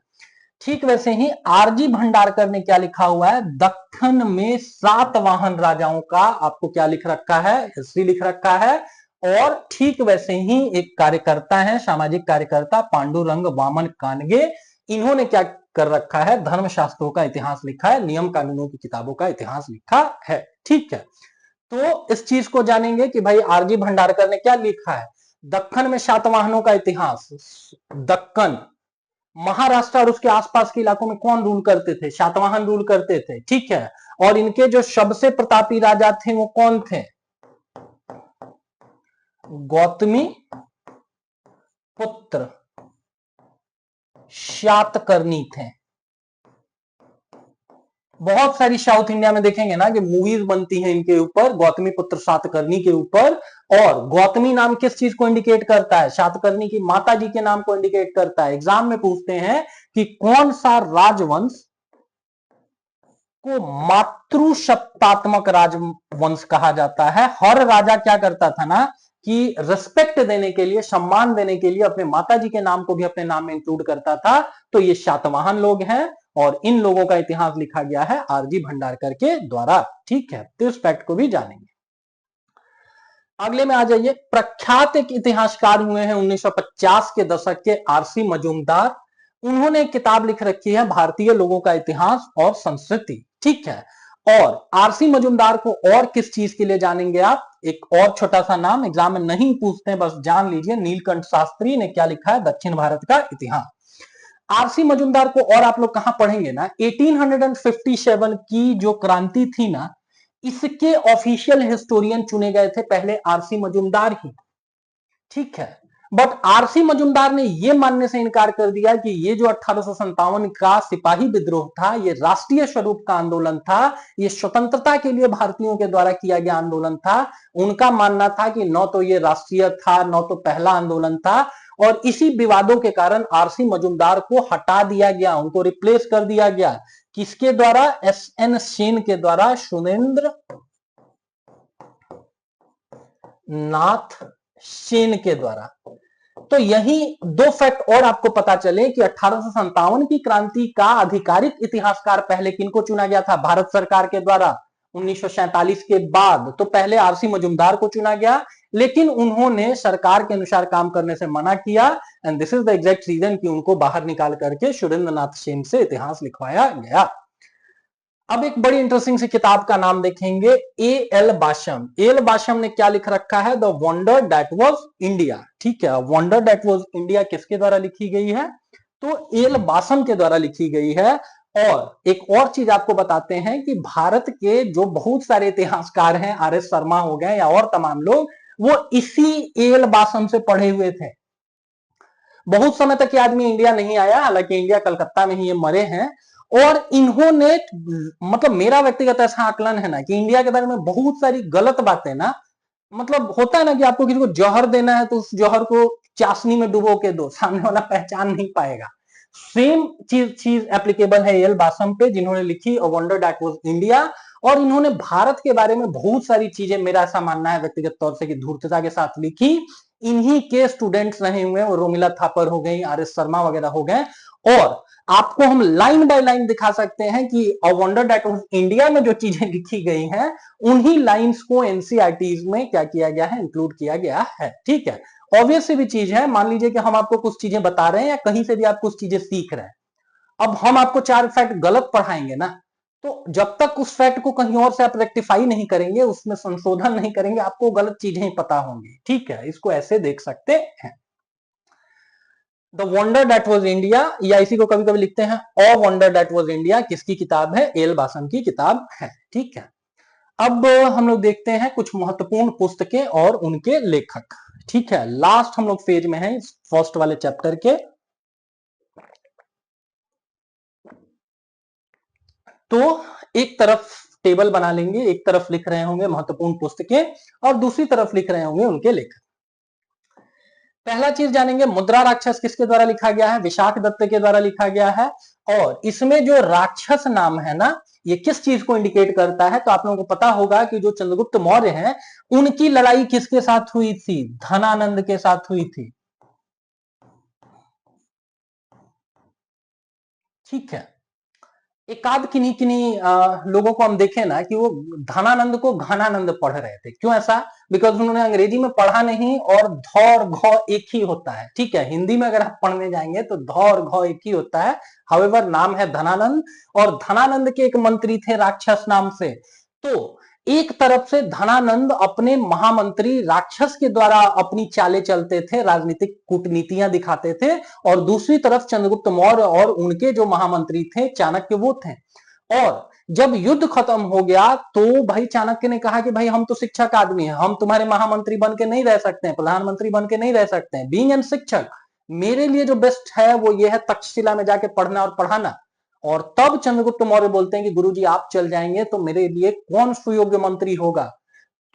ठीक वैसे ही आरजी भंडारकर ने क्या लिखा हुआ है, दक्खन में 7 वाहन राजाओं का आपको क्या लिख रखा है, हिस्ट्री लिख रखा है। और ठीक वैसे ही एक कार्यकर्ता है, सामाजिक कार्यकर्ता पांडुरंग वामन कानगे, इन्होंने क्या कर रखा है, धर्मशास्त्रों का इतिहास लिखा है, नियम कानूनों की किताबों का इतिहास लिखा है। ठीक है, तो इस चीज को जानेंगे कि भाई आरजी भंडारकर ने क्या लिखा है, दक्खन में 7 वाहनों का इतिहास। दक्कन, महाराष्ट्र और उसके आसपास के इलाकों में कौन रूल करते थे, सातवाहन रूल करते थे। ठीक है, और इनके जो सबसे प्रतापी राजा थे वो कौन थे, गौतमी पुत्र शातकर्णी थे। बहुत सारी साउथ इंडिया में देखेंगे ना कि मूवीज बनती हैं इनके ऊपर, गौतमी पुत्र शातकर्णी के ऊपर। और गौतमी नाम किस चीज को इंडिकेट करता है, शातकर्णी की माता जी के नाम को इंडिकेट करता है। एग्जाम में पूछते हैं कि कौन सा राजवंश इसको मातृसत्तात्मक राजवंश कहा जाता है। हर राजा क्या करता था ना कि रिस्पेक्ट देने के लिए, सम्मान देने के लिए अपने माता जी के नाम को भी अपने नाम में इंक्लूड करता था। तो ये शातवाहन लोग हैं और इन लोगों का इतिहास लिखा गया है आरजी भंडारकर के द्वारा। ठीक है, तो इस फैक्ट को भी जानेंगे। अगले में आ जाइए। प्रख्यात एक इतिहासकार हुए हैं 1950 के दशक के आरसी मजूमदार। उन्होंने एक किताब लिख रखी है भारतीय लोगों का इतिहास और संस्कृति। ठीक है, और आरसी मजूमदार को और किस चीज के लिए जानेंगे आप? एक और छोटा सा नाम, एग्जाम में नहीं पूछते हैं, बस जान लीजिए। नीलकंठ शास्त्री ने क्या लिखा है? दक्षिण भारत का इतिहास। आरसी मजूमदार को और आप लोग कहां पढ़ेंगे ना, 1857 की जो क्रांति थी ना, इसके ऑफिशियल हिस्टोरियन चुने गए थे पहले आरसी मजूमदार ही। ठीक है, बट आरसी मजूमदार ने यह मानने से इनकार कर दिया कि ये जो 1857 का सिपाही विद्रोह था, ये राष्ट्रीय स्वरूप का आंदोलन था, ये स्वतंत्रता के लिए भारतीयों के द्वारा किया गया आंदोलन था। उनका मानना था कि न तो ये राष्ट्रीय था, न तो पहला आंदोलन था, और इसी विवादों के कारण आरसी मजूमदार को हटा दिया गया, उनको रिप्लेस कर दिया गया। किसके द्वारा? एस.एन. सेन के द्वारा, सुरेंद्र नाथ सेन के द्वारा। तो यही दो फैक्ट और आपको पता चले कि 1857 की क्रांति का आधिकारिक इतिहासकार पहले किनको चुना गया था? भारत सरकार के द्वारा 1947 के बाद। तो पहले आरसी मजूमदार को चुना गया, लेकिन उन्होंने सरकार के अनुसार काम करने से मना किया, and this is the exact reason कि उनको बाहर निकाल करके सुरेंद्र नाथ सेन से इतिहास लिखवाया गया। अब एक बड़ी इंटरेस्टिंग सी किताब का नाम देखेंगे, ए.एल. बाशम। ए.एल. बाशम ने क्या लिख रखा है? The wonder that was India. ठीक है, वंडर दैट वाज इंडिया किसके द्वारा लिखी गई है? तो ए.एल. बाशम के द्वारा लिखी गई है। और एक और चीज आपको बताते हैं कि भारत के जो बहुत सारे इतिहासकार हैं, आर.एस. शर्मा हो गए या और तमाम लोग, वो इसी ए.एल. बाशम से पढ़े हुए थे। बहुत समय तक ये आदमी इंडिया नहीं आया, हालांकि इंडिया कलकत्ता में ही ये मरे हैं। और इन्होंने, मतलब मेरा व्यक्तिगत ऐसा आकलन है ना कि इंडिया के बारे में बहुत सारी गलत बातें ना, मतलब होता है ना कि आपको किसी को जहर देना है तो उस जहर को चाशनी में डुबो के दो, सामने वाला पहचान नहीं पाएगा। सेम चीज एप्लीकेबल है एल बासम पे, जिन्होंने लिखी a wonder that was India. और इन्होंने भारत के बारे में बहुत सारी चीजें, मेरा ऐसा मानना है व्यक्तिगत तौर से, कि धूर्तता के साथ लिखी। इन्हीं के स्टूडेंट्स रहे हुए, वो रोमिला थापर हो गई, आर.एस. शर्मा वगैरह हो गए। और आपको हम लाइन बाय लाइन दिखा सकते हैं कि a wonder that was India में जो चीजें लिखी गई हैं, उन्हीं लाइंस को एनसीईआरटीज में क्या किया गया है? इंक्लूड किया गया है। ठीक है, ऑब्वियस सी भी चीज है। मान लीजिए कि हम आपको कुछ चीजें बता रहे हैं या कहीं से भी आप कुछ चीजें सीख रहे हैं, अब हम आपको 4 फैक्ट गलत पढ़ाएंगे ना, तो जब तक उस फैक्ट को कहीं और से आप रेक्टिफाई नहीं करेंगे, उसमें संशोधन नहीं करेंगे, आपको गलत चीजें ही पता होंगी। ठीक है, इसको ऐसे देख सकते हैं। The wonder that was India, या इसी को कभी कभी लिखते हैं a wonder that was India, किसकी किताब है? एल बासम की किताब है। ठीक है, अब हम लोग देखते हैं कुछ महत्वपूर्ण पुस्तकें और उनके लेखक। ठीक है, लास्ट हम लोग फेज में हैं फर्स्ट वाले चैप्टर के। तो एक तरफ टेबल बना लेंगे, एक तरफ लिख रहे होंगे महत्वपूर्ण पुस्तकें और दूसरी तरफ लिख रहे होंगे उनके लेखक। पहला चीज जानेंगे, मुद्रा राक्षस किसके द्वारा लिखा गया है? विशाख दत्त के द्वारा लिखा गया है। और इसमें जो राक्षस नाम है ना, ये किस चीज को इंडिकेट करता है? तो आप लोगों को पता होगा कि जो चंद्रगुप्त मौर्य हैं, उनकी लड़ाई किसके साथ हुई थी? धनानंद के साथ हुई थी। ठीक है, एकाध किन्हीं किन्हीं लोगों को हम देखें ना कि वो धनानंद को घनानंद पढ़ रहे थे। क्यों ऐसा? बिकॉज उन्होंने अंग्रेजी में पढ़ा नहीं, और ध और घ एक ही होता है। ठीक है, हिंदी में अगर आप पढ़ने जाएंगे तो ध और घ एक ही होता है। हाउएवर नाम है धनानंद, और धनानंद के एक मंत्री थे राक्षस नाम से। तो एक तरफ से धनानंद अपने महामंत्री राक्षस के द्वारा अपनी चालें चलते थे, राजनीतिक कूटनीतियां दिखाते थे, और दूसरी तरफ चंद्रगुप्त मौर्य और उनके जो महामंत्री थे चाणक्य, वो थे। और जब युद्ध खत्म हो गया तो भाई चाणक्य ने कहा कि भाई हम तो शिक्षक आदमी हैं, हम तुम्हारे महामंत्री बन के नहीं रह सकते हैं, प्रधानमंत्री बन के नहीं रह सकते हैं। बीइंग एन शिक्षक, मेरे लिए जो बेस्ट है वो ये है तक्षशिला में जाके पढ़ना और पढ़ाना। और तब चंद्रगुप्त मौर्य बोलते हैं कि गुरुजी आप चल जाएंगे तो मेरे लिए कौन सुयोग्य मंत्री होगा?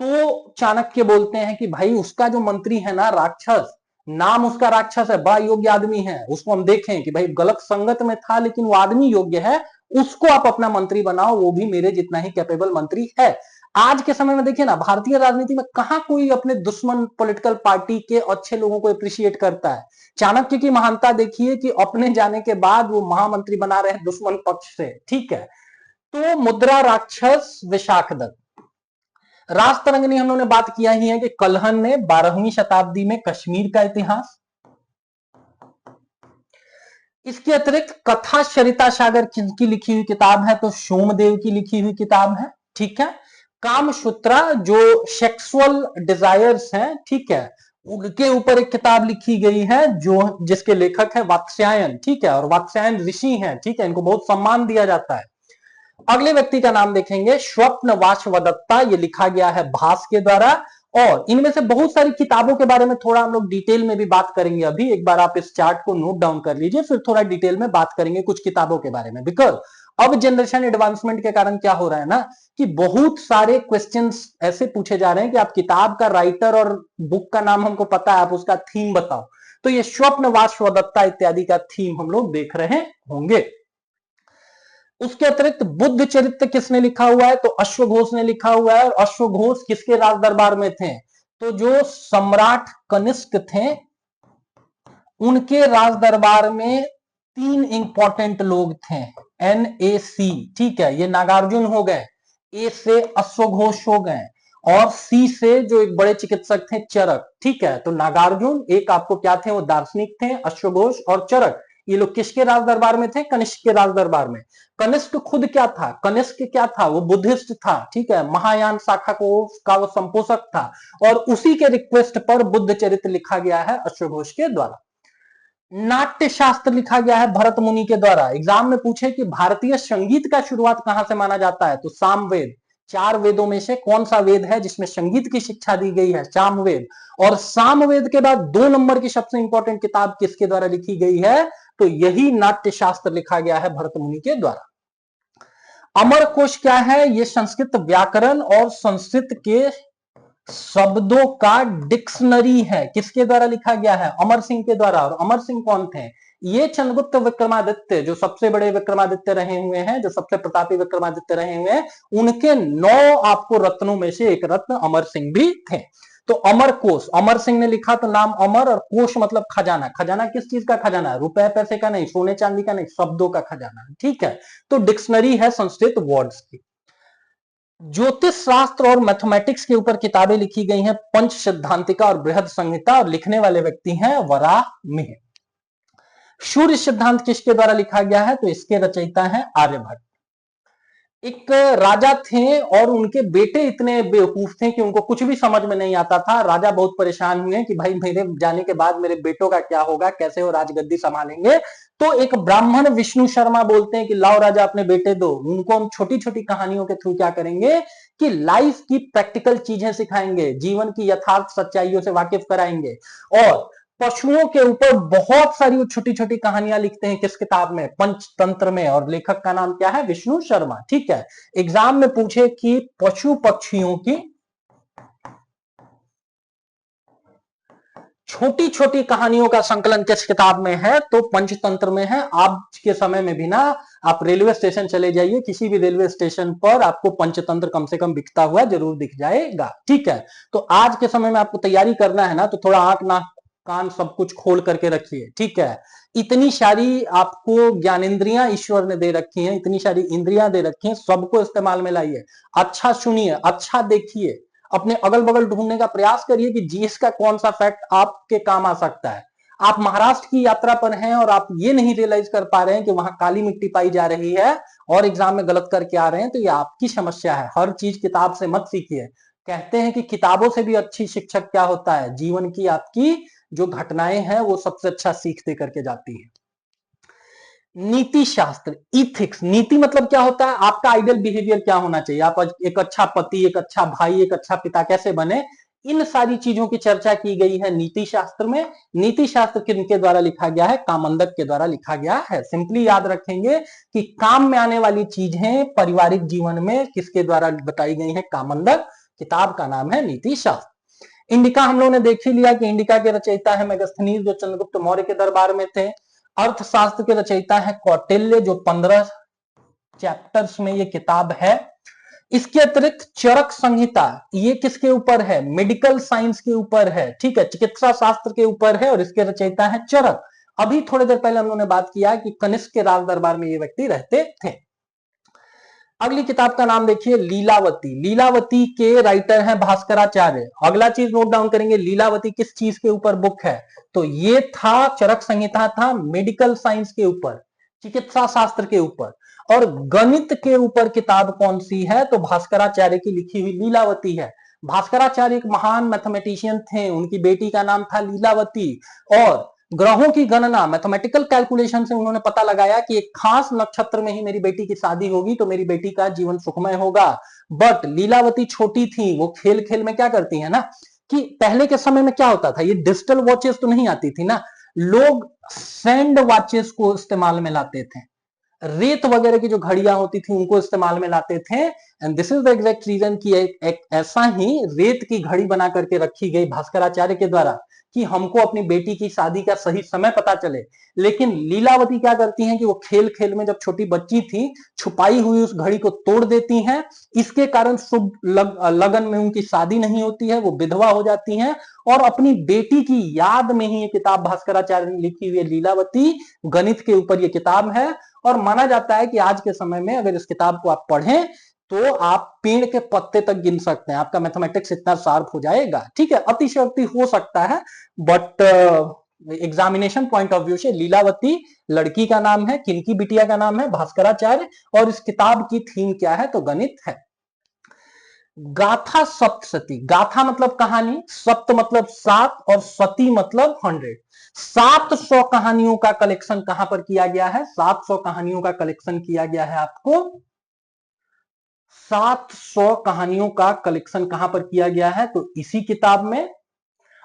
तो चाणक्य बोलते हैं कि भाई उसका जो मंत्री है ना राक्षस, नाम उसका राक्षस है, बड़ा योग्य आदमी है, उसको हम देखें कि भाई गलत संगत में था लेकिन वो आदमी योग्य है, उसको आप अपना मंत्री बनाओ, वो भी मेरे जितना ही कैपेबल मंत्री है। आज के समय में देखिए ना, भारतीय राजनीति में कहां कोई अपने दुश्मन पॉलिटिकल पार्टी के अच्छे लोगों को अप्रिशिएट करता है। चाणक्य की महानता देखिए कि अपने जाने के बाद वो महामंत्री बना रहे हैं दुश्मन पक्ष से, ठीक है। तो मुद्रा राक्षस विशाखदत्त, राजतरंगिणी हम लोगों ने बात किया ही है कि कल्हण ने 12वीं शताब्दी में कश्मीर का इतिहास। इसके अतिरिक्त कथा सरिता सागर की लिखी हुई किताब है, तो सोमदेव की लिखी हुई किताब है, ठीक है। कामसूत्रा जो सेक्सुअल डिजायर्स हैं, ठीक है, उनके ऊपर एक किताब लिखी गई है जो जिसके लेखक है वात्स्यायन, ठीक है, और वात्स्यायन ऋषि हैं, ठीक है, इनको बहुत सम्मान दिया जाता है। अगले व्यक्ति का नाम देखेंगे स्वप्न वाशवदत्ता, ये लिखा गया है भास के द्वारा। और इनमें से बहुत सारी किताबों के बारे में थोड़ा हम लोग डिटेल में भी बात करेंगे। अभी एक बार आप इस चार्ट को नोट डाउन कर लीजिए, फिर थोड़ा डिटेल में बात करेंगे कुछ किताबों के बारे में। बिकॉज अब जनरेशन एडवांसमेंट के कारण क्या हो रहा है ना कि बहुत सारे क्वेश्चंस ऐसे पूछे जा रहे हैं कि आप किताब का राइटर और बुक का नाम हमको पता है, आप उसका थीम बताओ। तो ये स्वप्न वाशवदत्ता इत्यादि का थीम हम लोग देख रहे होंगे। उसके अतिरिक्त बुद्ध चरित्र किसने लिखा हुआ है, तो अश्वघोष ने लिखा हुआ है। और अश्वघोष किसके राज दरबार में थे, तो जो सम्राट कनिष्क थे उनके राज दरबार में 3 इंपॉर्टेंट लोग थे, NAC, ठीक है, ये नागार्जुन हो गए, A से अश्वघोष हो गए, और C से जो एक बड़े चिकित्सक थे चरक, ठीक है। तो नागार्जुन एक आपको क्या थे, वो दार्शनिक थे, अश्वघोष और चरक, ये लोग किसके राज दरबार में थे, कनिष्क के राज दरबार में। कनिष्क खुद क्या था, कनिष्क क्या था, वो बुद्धिस्ट था, ठीक है, महायान शाखा का वो संपोषक था, और उसी के रिक्वेस्ट पर बुद्ध चरित्र लिखा गया है अश्वघोष के द्वारा। नाट्य शास्त्र लिखा गया है भरत मुनि के द्वारा। एग्जाम में पूछे कि भारतीय संगीत का शुरुआत कहां से माना जाता है, तो सामवेद। 4 वेदों में से कौन सा वेद है जिसमें संगीत की शिक्षा दी गई है, सामवेद। और सामवेद के बाद 2 नंबर की सबसे इंपॉर्टेंट किताब किसके द्वारा लिखी गई है, तो यही नाट्य शास्त्र लिखा गया है भरत मुनि के द्वारा। अमरकोश क्या है, ये संस्कृत व्याकरण और संस्कृत के शब्दों का डिक्शनरी है। किसके द्वारा लिखा गया है, अमर सिंह के द्वारा। और अमर सिंह कौन थे, ये चंद्रगुप्त विक्रमादित्य, जो सबसे बड़े विक्रमादित्य रहे हुए हैं, जो सबसे प्रतापी विक्रमादित्य रहे हुए हैं, उनके 9 आपको रत्नों में से एक रत्न अमर सिंह भी थे। तो अमर कोश, अमर सिंह ने लिखा तो नाम अमर, और कोश मतलब खजाना। खजाना किस चीज का खजाना, रुपए पैसे का नहीं, सोने चांदी का नहीं, शब्दों का खजाना, ठीक है। तो डिक्शनरी है संस्कृत वर्ड्स की। ज्योतिष शास्त्र और मैथमेटिक्स के ऊपर किताबें लिखी गई हैं, पंच सिद्धांतिका और बृहद संहिता, और लिखने वाले व्यक्ति हैं वराहमिहिर। सूर्य सिद्धांत किसके द्वारा लिखा गया है, तो इसके रचयिता हैं आर्यभट्ट। एक राजा थे और उनके बेटे इतने बेवकूफ थे कि उनको कुछ भी समझ में नहीं आता था। राजा बहुत परेशान हुए कि भाई मेरे जाने के बाद मेरे बेटों का क्या होगा, कैसे वो राजगद्दी संभालेंगे। तो एक ब्राह्मण विष्णु शर्मा बोलते हैं कि लाओ राजा अपने बेटे दो, उनको हम छोटी छोटी कहानियों के थ्रू क्या करेंगे कि लाइफ की प्रैक्टिकल चीजें सिखाएंगे, जीवन की यथार्थ सच्चाइयों से वाकिफ कराएंगे। और पशुओं के ऊपर बहुत सारी छोटी छोटी कहानियां लिखते हैं, किस किताब में, पंचतंत्र में, और लेखक का नाम क्या है, विष्णु शर्मा, ठीक है। एग्जाम में पूछे कि पशु पक्षियों की छोटी छोटी कहानियों का संकलन किस किताब में है, तो पंचतंत्र में है। आज के समय में भी ना आप रेलवे स्टेशन चले जाइए, किसी भी रेलवे स्टेशन पर आपको पंचतंत्र कम से कम बिकता हुआ जरूर दिख जाएगा, ठीक है। तो आज के समय में आपको तैयारी करना है ना, तो थोड़ा आंख नाक कान सब कुछ खोल करके रखिए, ठीक है। इतनी सारी आपको ज्ञानेंद्रियां ईश्वर ने दे रखी हैं, इतनी सारी इंद्रियां दे रखी हैं, सबको इस्तेमाल में लाइए। अच्छा सुनिए, अच्छा देखिए, अपने अगल बगल ढूंढने का प्रयास करिए कि जीएस का कौन सा फैक्ट आपके काम आ सकता है। आप महाराष्ट्र की यात्रा पर हैं और आप ये नहीं रियलाइज कर पा रहे हैं कि वहां काली मिट्टी पाई जा रही है और एग्जाम में गलत करके आ रहे हैं, तो ये आपकी समस्या है। हर चीज किताब से मत सीखिए। कहते हैं कि किताबों से भी अच्छी शिक्षक क्या होता है, जीवन की आपकी जो घटनाएं हैं वो सबसे अच्छा सीख दे करके जाती है। नीति शास्त्र, इथिक्स, नीति मतलब क्या होता है, आपका आइडियल बिहेवियर क्या होना चाहिए, आप एक अच्छा पति, एक अच्छा भाई, एक अच्छा पिता कैसे बने, इन सारी चीजों की चर्चा की गई है नीति शास्त्र में। नीति शास्त्र किनके द्वारा लिखा गया है, कामंदक के द्वारा लिखा गया है। सिंपली याद रखेंगे कि काम में आने वाली चीजें पारिवारिक जीवन में किसके द्वारा बताई गई है, कामंदक। किताब का नाम है नीति शास्त्र। इंडिका हम लोगों ने देख ही लिया कि इंडिका के रचयिता है मेगस्थनीज, जो चंद्रगुप्त मौर्य के दरबार में थे। अर्थशास्त्र के रचयिता है कौटिल्य, जो 15 चैप्टर्स में ये किताब है। इसके अतिरिक्त चरक संहिता, ये किसके ऊपर है? मेडिकल साइंस के ऊपर है, ठीक है, चिकित्सा शास्त्र के ऊपर है और इसके रचयिता है चरक। अभी थोड़ी देर पहले हम लोगों ने बात किया कि कनिष्क के राज दरबार में ये व्यक्ति रहते थे। अगली किताब का नाम देखिए लीलावती। लीलावती के राइटर हैं भास्कराचार्य। अगला चीज नोट डाउन करेंगे, लीलावती किस चीज के ऊपर बुक है? तो ये था चरक संहिता, था मेडिकल साइंस के ऊपर, चिकित्सा शास्त्र के ऊपर। और गणित के ऊपर किताब कौन सी है? तो भास्कराचार्य की लिखी हुई लीलावती है। भास्कराचार्य एक महान मैथमेटिशियन थे, उनकी बेटी का नाम था लीलावती। और ग्रहों की गणना, मैथमेटिकल कैलकुलेशन से उन्होंने पता लगाया कि एक खास नक्षत्र में ही मेरी बेटी की शादी होगी तो मेरी बेटी का जीवन सुखमय होगा। बट लीलावती छोटी थी, वो खेल खेल में क्या करती है ना, कि पहले के समय में क्या होता था, ये डिजिटल वॉचेस तो नहीं आती थी ना, लोग सैंड वॉचेस को इस्तेमाल में लाते थे, रेत वगैरह की जो घड़ियां होती थी उनको इस्तेमाल में लाते थे। And this is the exact reason कि एक ऐसा ही रेत की घड़ी बना करके रखी गई भास्कराचार्य के द्वारा कि हमको अपनी बेटी की शादी का सही समय पता चले। लेकिन लीलावती क्या करती हैं कि वो खेल खेल में जब छोटी बच्ची थी, छुपाई हुई उस घड़ी को तोड़ देती हैं। इसके कारण शुभ लगन में उनकी शादी नहीं होती है, वो विधवा हो जाती हैं। और अपनी बेटी की याद में ही ये किताब भास्कराचार्य ने लिखी हुई है लीलावती, गणित के ऊपर ये किताब है। और माना जाता है कि आज के समय में अगर इस किताब को आप पढ़ें तो आप पेड़ के पत्ते तक गिन सकते हैं, आपका मैथमेटिक्स इतना शार्प हो जाएगा। ठीक है, अतिशयोक्ति हो सकता है, but examination point of view से लीलावती लड़की का नाम है, किनकी बिटिया का नाम है? भास्कराचार्य। और इस किताब की थीम क्या है? तो गणित है। गाथा सप्तशती, गाथा मतलब कहानी, सप्त मतलब 7 और सती मतलब 100। 700 कहानियों का कलेक्शन कहां पर किया गया है? 700 कहानियों का कलेक्शन किया गया है आपको। 700 कहानियों का कलेक्शन कहां पर किया गया है? तो इसी किताब में।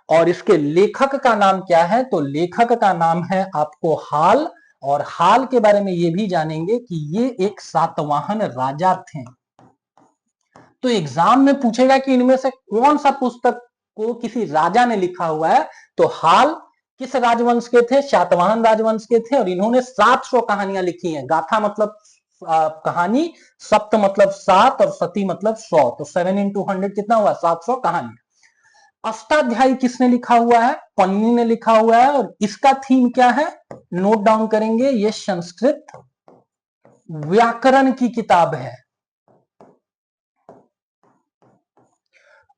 और इसके लेखक का नाम क्या है? तो लेखक का नाम है आपको हाल। और हाल के बारे में ये भी जानेंगे कि ये एक सातवाहन राजा थे। तो एग्जाम में पूछेगा कि इनमें से कौन सा पुस्तक को किसी राजा ने लिखा हुआ है? तो हाल किस राजवंश के थे? सातवाहन राजवंश के थे। और इन्होंने 700 कहानियां लिखी हैं। गाथा मतलब कहानी, सप्त मतलब 7 और सती मतलब 100। तो 7 into 100 कितना हुआ? 700 कहानी। अष्टाध्यायी किसने लिखा हुआ है? पन्नी ने लिखा हुआ है। और इसका थीम क्या है? नोट डाउन करेंगे, ये संस्कृत व्याकरण की किताब है।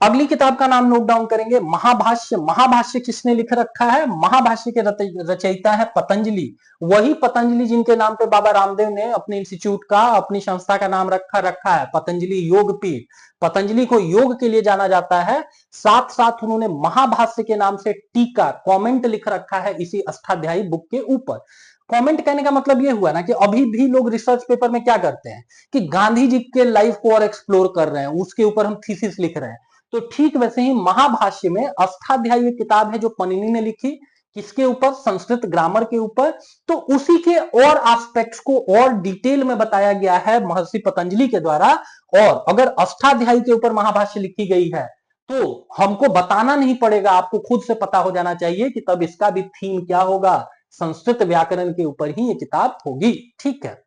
अगली किताब का नाम नोट डाउन करेंगे, महाभाष्य। महाभाष्य किसने लिख रखा है? महाभाष्य के रचयिता है पतंजलि। वही पतंजलि जिनके नाम पे बाबा रामदेव ने अपने इंस्टीट्यूट का, अपनी संस्था का नाम रखा है पतंजलि योग पीठ। पतंजलि को योग के लिए जाना जाता है। साथ साथ उन्होंने महाभाष्य के नाम से टीका, कमेंट लिख रखा है इसी अष्टाध्यायी बुक के ऊपर। कमेंट कहने का मतलब यह हुआ ना कि अभी भी लोग रिसर्च पेपर में क्या करते हैं कि गांधी जी के लाइफ को और एक्सप्लोर कर रहे हैं, उसके ऊपर हम थीसिस लिख रहे हैं। तो ठीक वैसे ही महाभाष्य में अष्टाध्यायी किताब है जो पनिनी ने लिखी। किसके ऊपर? संस्कृत ग्रामर के ऊपर। तो उसी के और एस्पेक्ट्स को और डिटेल में बताया गया है महर्षि पतंजलि के द्वारा। और अगर अष्टाध्यायी के ऊपर महाभाष्य लिखी गई है तो हमको बताना नहीं पड़ेगा, आपको खुद से पता हो जाना चाहिए कि तब इसका भी थीम क्या होगा? संस्कृत व्याकरण के ऊपर ही ये किताब होगी। ठीक है,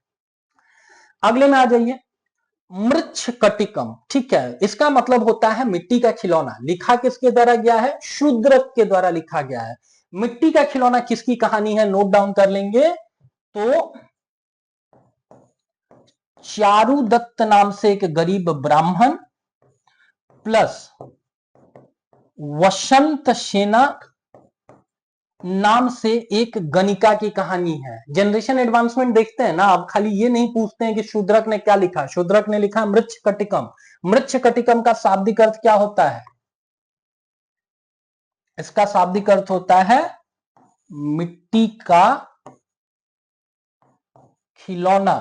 अगले में आ जाइए, मृच्छकटिकम। ठीक है, इसका मतलब होता है मिट्टी का खिलौना। लिखा किसके द्वारा गया है? शूद्रक के द्वारा लिखा गया है। मिट्टी का खिलौना किसकी कहानी है? नोट डाउन कर लेंगे। तो चारुदत्त नाम से एक गरीब ब्राह्मण प्लस वसंत सेना नाम से एक गणिका की कहानी है। जनरेशन एडवांसमेंट देखते हैं ना, अब खाली ये नहीं पूछते हैं कि शूद्रक ने क्या लिखा। शूद्रक ने लिखा मृच्छकटिकम। मृच्छकटिकम का शाब्दिक अर्थ क्या होता है? इसका शाब्दिक अर्थ होता है मिट्टी का खिलौना।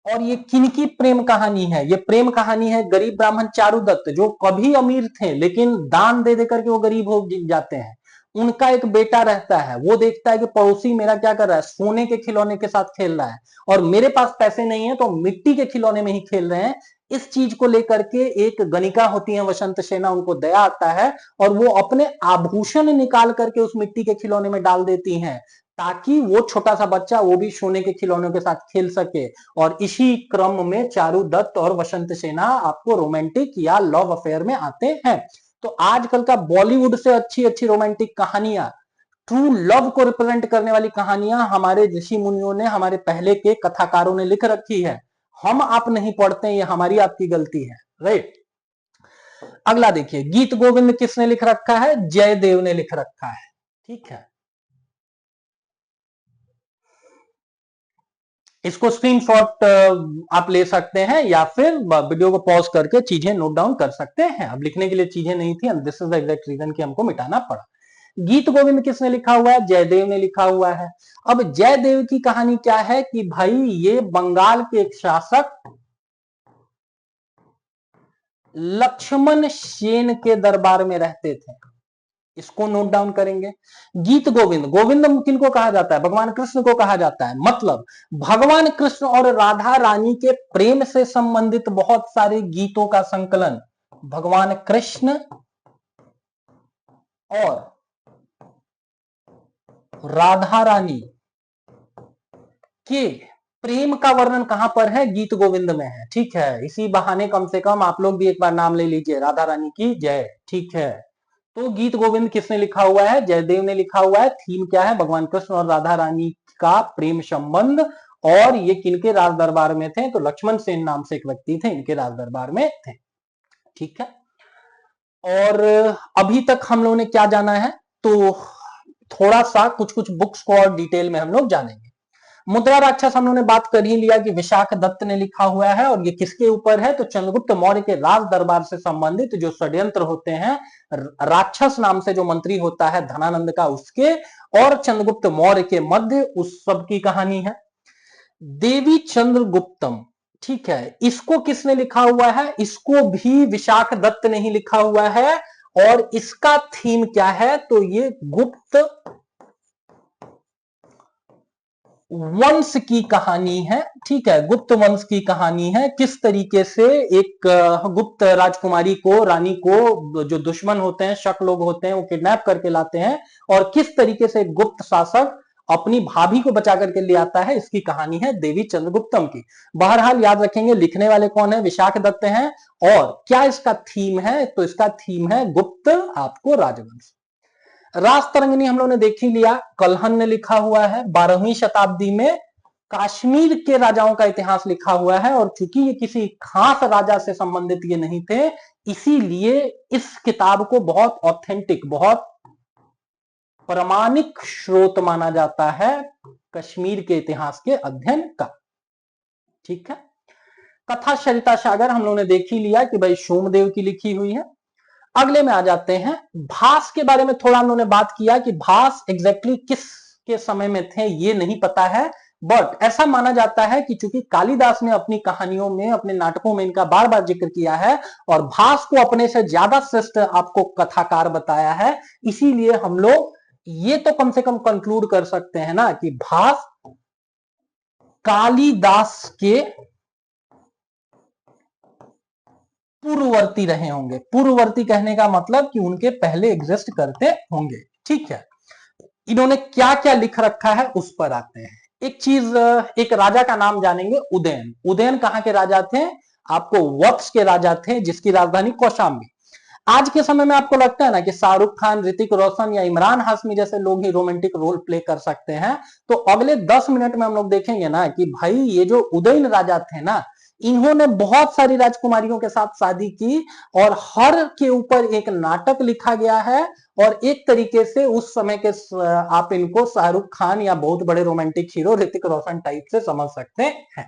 और ये किनकी प्रेम कहानी है? ये प्रेम कहानी है गरीब ब्राह्मण चारुदत्त, जो कभी अमीर थे लेकिन दान दे देकर के वो गरीब हो जाते हैं। उनका एक बेटा रहता है, वो देखता है कि पड़ोसी मेरा क्या कर रहा है, सोने के खिलौने के साथ खेल रहा है और मेरे पास पैसे नहीं है तो मिट्टी के खिलौने में ही खेल रहे हैं। इस चीज को लेकर के एक गणिका होती है वसंत सेना, उनको दया आता है और वो अपने आभूषण निकाल करके उस मिट्टी के खिलौने में डाल देती हैं। ताकि वो छोटा सा बच्चा वो भी सोने के खिलौनों के साथ खेल सके। और इसी क्रम में चारुदत्त और वसंत सेना आपको रोमांटिक या लव अफेयर में आते हैं। तो आजकल का बॉलीवुड से अच्छी अच्छी रोमांटिक कहानियां, ट्रू लव को रिप्रेजेंट करने वाली कहानियां हमारे ऋषि मुनियों ने, हमारे पहले के कथाकारों ने लिख रखी है। हम आप नहीं पढ़ते, ये हमारी आपकी गलती है, राइट। अगला देखिए, गीत गोविंद किसने लिख रखा है? जयदेव ने लिख रखा है, ठीक है। इसको स्क्रीनशॉट आप ले सकते हैं या फिर वीडियो को पॉज करके चीजें नोट डाउन कर सकते हैं। अब लिखने के लिए चीजें नहीं थी, and this is the exact reason कि हमको मिटाना पड़ा। गीत गोविंद किसने लिखा हुआ है? जयदेव ने लिखा हुआ है। अब जयदेव की कहानी क्या है कि भाई ये बंगाल के एक शासक लक्ष्मण सेन के दरबार में रहते थे। इसको नोट डाउन करेंगे। गीत गोविंद, गोविंद किनको कहा जाता है? भगवान कृष्ण को कहा जाता है। मतलब भगवान कृष्ण और राधा रानी के प्रेम से संबंधित बहुत सारे गीतों का संकलन भगवान कृष्ण और राधा रानी के प्रेम का वर्णन कहां पर है? गीत गोविंद में है, ठीक है। इसी बहाने कम से कम आप लोग भी एक बार नाम ले लीजिए, राधा रानी की जय, ठीक है। तो गीत गोविंद किसने लिखा हुआ है? जयदेव ने लिखा हुआ है। थीम क्या है? भगवान कृष्ण और राधा रानी का प्रेम संबंध। और ये किनके राज दरबार में थे? तो लक्ष्मण सेन नाम से एक व्यक्ति थे, इनके राज दरबार में थे, ठीक है। और अभी तक हम लोगों ने क्या जाना है? तो थोड़ा सा कुछ कुछ बुक्स को और डिटेल में हम लोग जानेंगे। मुद्रा राक्षस हम लोगों ने बात कर ही लिया कि विशाख दत्त ने लिखा हुआ है, और ये किसके ऊपर है? तो चंद्रगुप्त मौर्य के राज दरबार से संबंधित जो षड्यंत्र होते हैं, राक्षस नाम से जो मंत्री होता है धनानंद का, उसके और चंद्रगुप्त मौर्य के मध्य उस सब की कहानी है। देवी चंद्रगुप्तम, ठीक है, इसको किसने लिखा हुआ है? इसको भी विशाख दत्त ने ही लिखा हुआ है। और इसका थीम क्या है? तो ये गुप्त वंश की कहानी है, ठीक है। गुप्त वंश की कहानी है, किस तरीके से एक गुप्त राजकुमारी को, रानी को जो दुश्मन होते हैं, शक लोग होते हैं, वो किडनैप करके लाते हैं, और किस तरीके से गुप्त शासक अपनी भाभी को बचा करके ले आता है, इसकी कहानी है देवी चंद्रगुप्तम की। बहरहाल याद रखेंगे, लिखने वाले कौन है? विशाख दत्त हैं। और क्या इसका थीम है? तो इसका थीम है गुप्त आपको राजवंश। रास तरंगिणी हम लोग ने देख ही लिया, कल्हन ने लिखा हुआ है। 12वीं शताब्दी में कश्मीर के राजाओं का इतिहास लिखा हुआ है, और चूंकि ये किसी खास राजा से संबंधित ये नहीं थे, इसीलिए इस किताब को बहुत ऑथेंटिक, बहुत प्रामाणिक स्रोत माना जाता है कश्मीर के इतिहास के अध्ययन का, ठीक है। कथा सरिता सागर हम लोगों ने देख ही लिया कि भाई सोमदेव की लिखी हुई है। अगले में आ जाते हैं, भास के बारे में थोड़ा हम लोगों ने बात किया कि भास एग्जैक्टली किस के समय में थे ये नहीं पता है, बट ऐसा माना जाता है कि चूंकि कालिदास ने अपनी कहानियों में, अपने नाटकों में इनका बार बार जिक्र किया है, और भास को अपने से ज्यादा श्रेष्ठ आपको कथाकार बताया है, इसीलिए हम लोग ये तो कम से कम कंक्लूड कर सकते हैं ना कि भास कालिदास के पूर्ववर्ती रहे होंगे। पूर्ववर्ती कहने का मतलब कि उनके पहले एग्जिस्ट करते होंगे, ठीक है। इन्होंने क्या क्या लिख रखा है उस पर आते हैं। एक चीज, एक राजा का नाम जानेंगे, उदयन। उदयन कहां के राजा थे? आपको वत्स के राजा थे, जिसकी राजधानी कौशाम्बी। आज के समय में आपको लगता है ना कि शाहरुख खान, ऋतिक रोशन या इमरान हाशमी जैसे लोग ही रोमांटिक रोल प्ले कर सकते हैं? तो अगले 10 मिनट में हम लोग देखेंगे ना कि भाई ये जो उदयन राजा थे ना, इन्होंने बहुत सारी राजकुमारियों के साथ शादी की, और हर के ऊपर एक नाटक लिखा गया है। और एक तरीके से उस समय के आप इनको शाहरुख खान या बहुत बड़े romantic hero Hrithik Roshan type से समझ सकते हैं,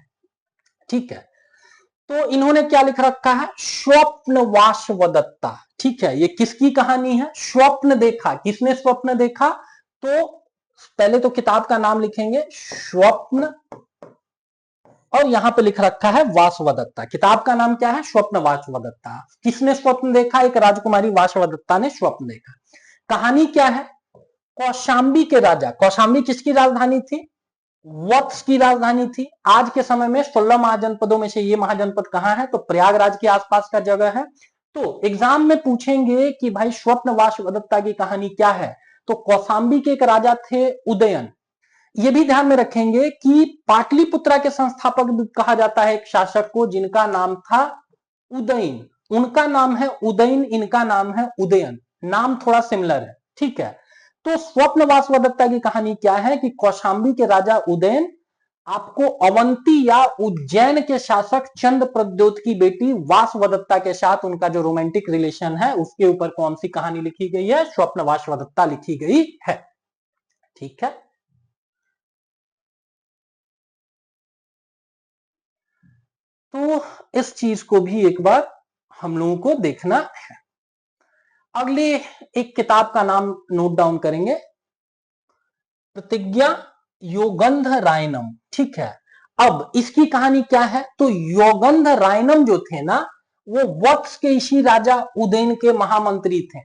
ठीक है। तो इन्होंने क्या लिख रखा है? स्वप्न वासवदत्ता, ठीक है। ये किसकी कहानी है? स्वप्न देखा, किसने स्वप्न देखा? तो पहले तो किताब का नाम लिखेंगे, स्वप्न, और यहां पे लिख रखा है वासवदत्ता। किताब का नाम क्या है? स्वप्न वासवदत्ता। किसने स्वप्न देखा? एक राजकुमारी वासवदत्ता ने स्वप्न देखा। कहानी क्या है? कौशाम्बी के राजा, कौशाम्बी किसकी राजधानी थी? वत्स की राजधानी थी। आज के समय में 16 महाजनपदों में से ये महाजनपद कहां है? तो प्रयागराज के आसपास का जगह है। तो एग्जाम में पूछेंगे कि भाई स्वप्न वासवदत्ता की कहानी क्या है? तो कौशाम्बी के एक राजा थे उदयन, ये भी ध्यान में रखेंगे कि पाटलिपुत्रा के संस्थापक भी कहा जाता है एक शासक को, जिनका नाम था उदयन। उनका नाम है उदयन, इनका नाम है उदयन, नाम थोड़ा सिमिलर है, ठीक है। तो स्वप्न वासवदत्ता की कहानी क्या है कि कौशांबी के राजा उदयन आपको अवंती या उज्जैन के शासक चंद प्रद्योत की बेटी वासवदत्ता के साथ उनका जो रोमांटिक रिलेशन है उसके ऊपर कौन सी कहानी लिखी गई है? स्वप्न वासवदत्ता लिखी गई है, ठीक है। तो इस चीज को भी एक बार हम लोगों को देखना है। अगली एक किताब का नाम नोट डाउन करेंगे, प्रतिज्ञा योगंध रायनम, ठीक है। अब इसकी कहानी क्या है? तो योगंध रायनम जो थे ना, वो वत्स के इसी राजा उदयन के महामंत्री थे।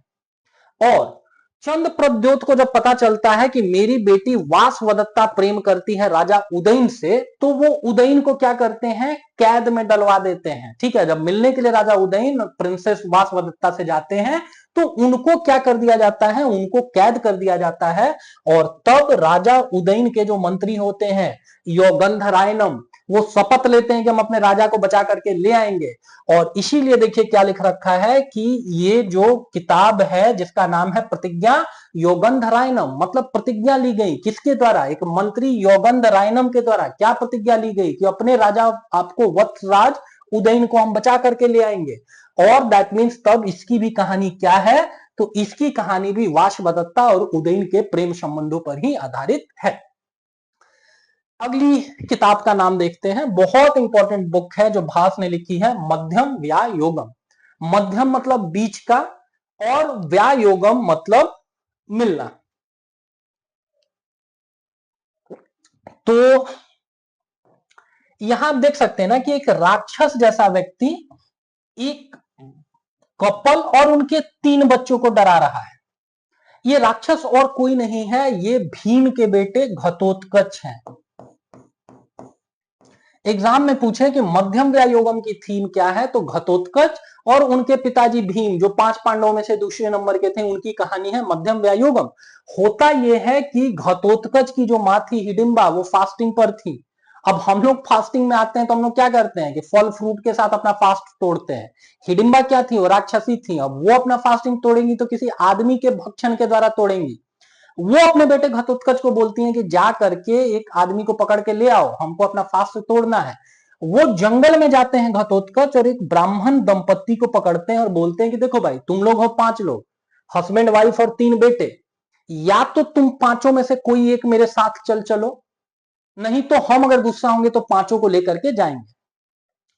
और चंद प्रद्योत को जब पता चलता है कि मेरी बेटी वासवदत्ता प्रेम करती है राजा उदयन से, तो वो उदयन को क्या करते हैं? कैद में डलवा देते हैं, ठीक है। जब मिलने के लिए राजा उदयन प्रिंसेस वासवदत्ता से जाते हैं तो उनको क्या कर दिया जाता है? उनको कैद कर दिया जाता है। और तब राजा उदयन के जो मंत्री होते हैं योगंधरायनम, वो शपथ लेते हैं कि हम अपने राजा को बचा करके ले आएंगे। और इसीलिए देखिए क्या लिख रखा है कि ये जो किताब है जिसका नाम है प्रतिज्ञा योगंधरायनम, मतलब प्रतिज्ञा ली गई किसके द्वारा? एक मंत्री योगंधरायनम के द्वारा। क्या प्रतिज्ञा ली गई? कि अपने राजा आपको वत्सराज उदयन को हम बचा करके ले आएंगे। और दैट मीन्स तब इसकी भी कहानी क्या है? तो इसकी कहानी भी वासवदत्ता और उदयन के प्रेम संबंधों पर ही आधारित है। अगली किताब का नाम देखते हैं, बहुत इंपॉर्टेंट बुक है जो भास ने लिखी है, मध्यम व्यायोगम। मध्यम मतलब बीच का, और व्यायोगम मतलब मिलना। तो यहां आप देख सकते हैं ना कि एक राक्षस जैसा व्यक्ति एक कपल और उनके 3 बच्चों को डरा रहा है। ये राक्षस और कोई नहीं है, ये भीम के बेटे घटोत्कच हैं। एग्जाम में पूछे कि मध्यम व्यायोगम की थीम क्या है, तो घटोत्कच और उनके पिताजी भीम जो 5 पांडवों में से दूसरे नंबर के थे, उनकी कहानी है मध्यम व्यायोगम। होता यह है कि घटोत्कच की जो मां थी हिडिंबा, वो फास्टिंग पर थी। अब हम लोग फास्टिंग में आते हैं तो हम लोग क्या करते हैं कि फल फ्रूट के साथ अपना फास्ट तोड़ते हैं। हिडिंबा क्या थी? वो राक्षसी थी। अब वो अपना फास्टिंग तोड़ेंगी तो किसी आदमी के भक्षण के द्वारा तोड़ेंगी। वो अपने बेटे घटोत्कच को बोलती हैं कि जा करके एक आदमी को पकड़ के ले आओ, हमको अपना फास्ट तोड़ना है। वो जंगल में जाते हैं घटोत्कच और एक ब्राह्मण दंपत्ति को पकड़ते हैं और बोलते हैं कि देखो भाई, तुम लोग हो 5 लोग, हस्बैंड वाइफ और 3 बेटे, या तो तुम पांचों में से कोई एक मेरे साथ चलो, नहीं तो हम अगर गुस्सा होंगे तो पांचों को लेकर के जाएंगे।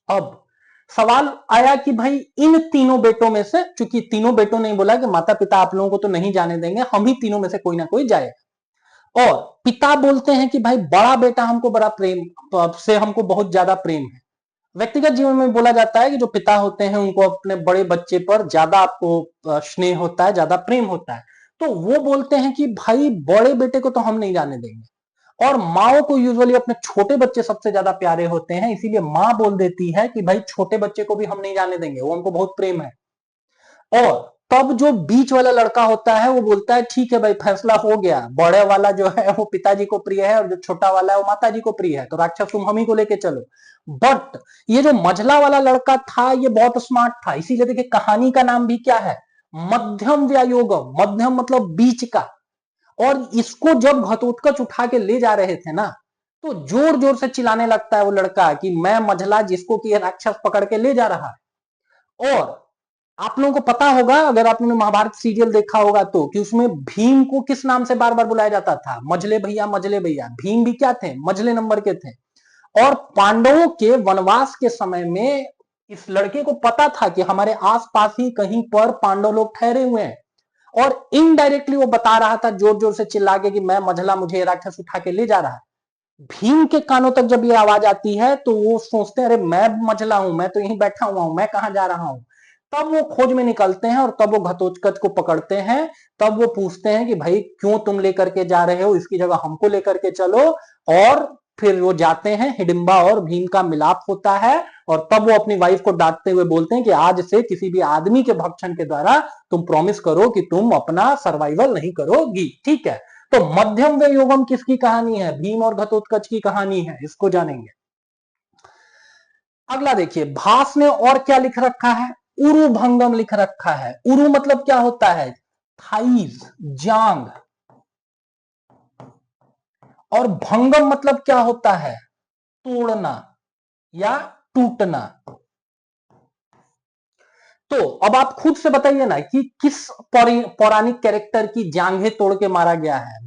अब सवाल आया कि भाई इन तीनों बेटों में से, चूंकि तीनों बेटों ने बोला कि माता पिता आप लोगों को तो नहीं जाने देंगे, हम ही तीनों में से कोई ना कोई जाएगा। और पिता बोलते हैं कि भाई बड़ा बेटा हमको बड़ा प्रेम से, हमको बहुत ज्यादा प्रेम है। व्यक्तिगत जीवन में बोला जाता है कि जो पिता होते हैं उनको अपने बड़े बच्चे पर ज्यादा आपको स्नेह होता है, ज्यादा प्रेम होता है। तो वो बोलते हैं कि भाई बड़े बेटे को तो हम नहीं जाने देंगे। और माओ को यूजुअली अपने छोटे बच्चे सबसे ज्यादा प्यारे होते हैं, इसीलिए मां बोल देती है कि भाई छोटे बच्चे को भी हम नहीं जाने देंगे, वो हमको बहुत प्रेम है। और तब जो बीच वाला लड़का होता है वो बोलता है ठीक है भाई, फैसला हो गया, बड़े वाला जो है वो पिताजी को प्रिय है और जो छोटा वाला है वो माताजी को प्रिय है, तो राक्षस तुम हम ही को लेके चलो। बट ये जो मझला वाला लड़का था ये बहुत स्मार्ट था, इसीलिए देखिए कहानी का नाम भी क्या है? मध्यम व्यायोगम। मध्यम मतलब बीच का। और इसको जब घटोत्कच उठा के ले जा रहे थे ना, तो जोर जोर से चिल्लाने लगता है वो लड़का कि मैं मझला जिसको कि राक्षस पकड़ के ले जा रहा है। और आप लोगों को पता होगा, अगर आपने महाभारत सीरियल देखा होगा तो, कि उसमें भीम को किस नाम से बार बार बुलाया जाता था? मझले भैया, मझले भैया। भीम भी क्या थे? मझले नंबर के थे। और पांडवों के वनवास के समय में इस लड़के को पता था कि हमारे आसपास ही कहीं पर पांडव लोग ठहरे हुए हैं, और इनडायरेक्टली वो बता रहा था जोर जोर से चिल्ला के कि मैं मझला, मुझे राक्षस उठा के ले जा रहा है। भीम के कानों तक जब ये आवाज आती है तो वो सोचते हैं अरे मैं मझला हूं, मैं तो यहीं बैठा हुआ हूं, मैं कहां जा रहा हूं। तब वो खोज में निकलते हैं और तब वो घटोत्कच को पकड़ते हैं। तब वो पूछते हैं कि भाई क्यों तुम लेकर के जा रहे हो, इसकी जगह हमको लेकर के चलो। और फिर वो जाते हैं, हिडिंबा और भीम का मिलाप होता है। और तब वो अपनी वाइफ को डांटते हुए बोलते हैं कि आज से किसी भी आदमी के भक्षण के द्वारा तुम प्रॉमिस करो कि तुम अपना सर्वाइवल नहीं करोगी, ठीक है। तो मध्यम व योगम किसकी कहानी है? भीम और घटोत्कच की कहानी है, इसको जानेंगे। अगला देखिए, भास ने और क्या लिख रखा है? उरु भंगम लिख रखा है। उरु मतलब क्या होता है? थाइज, जांग। और भंगम मतलब क्या होता है? तोड़ना या टूटना। तो अब आप खुद से बताइए ना कि किस पौराणिक कैरेक्टर की जांघें तोड़ के मारा गया है?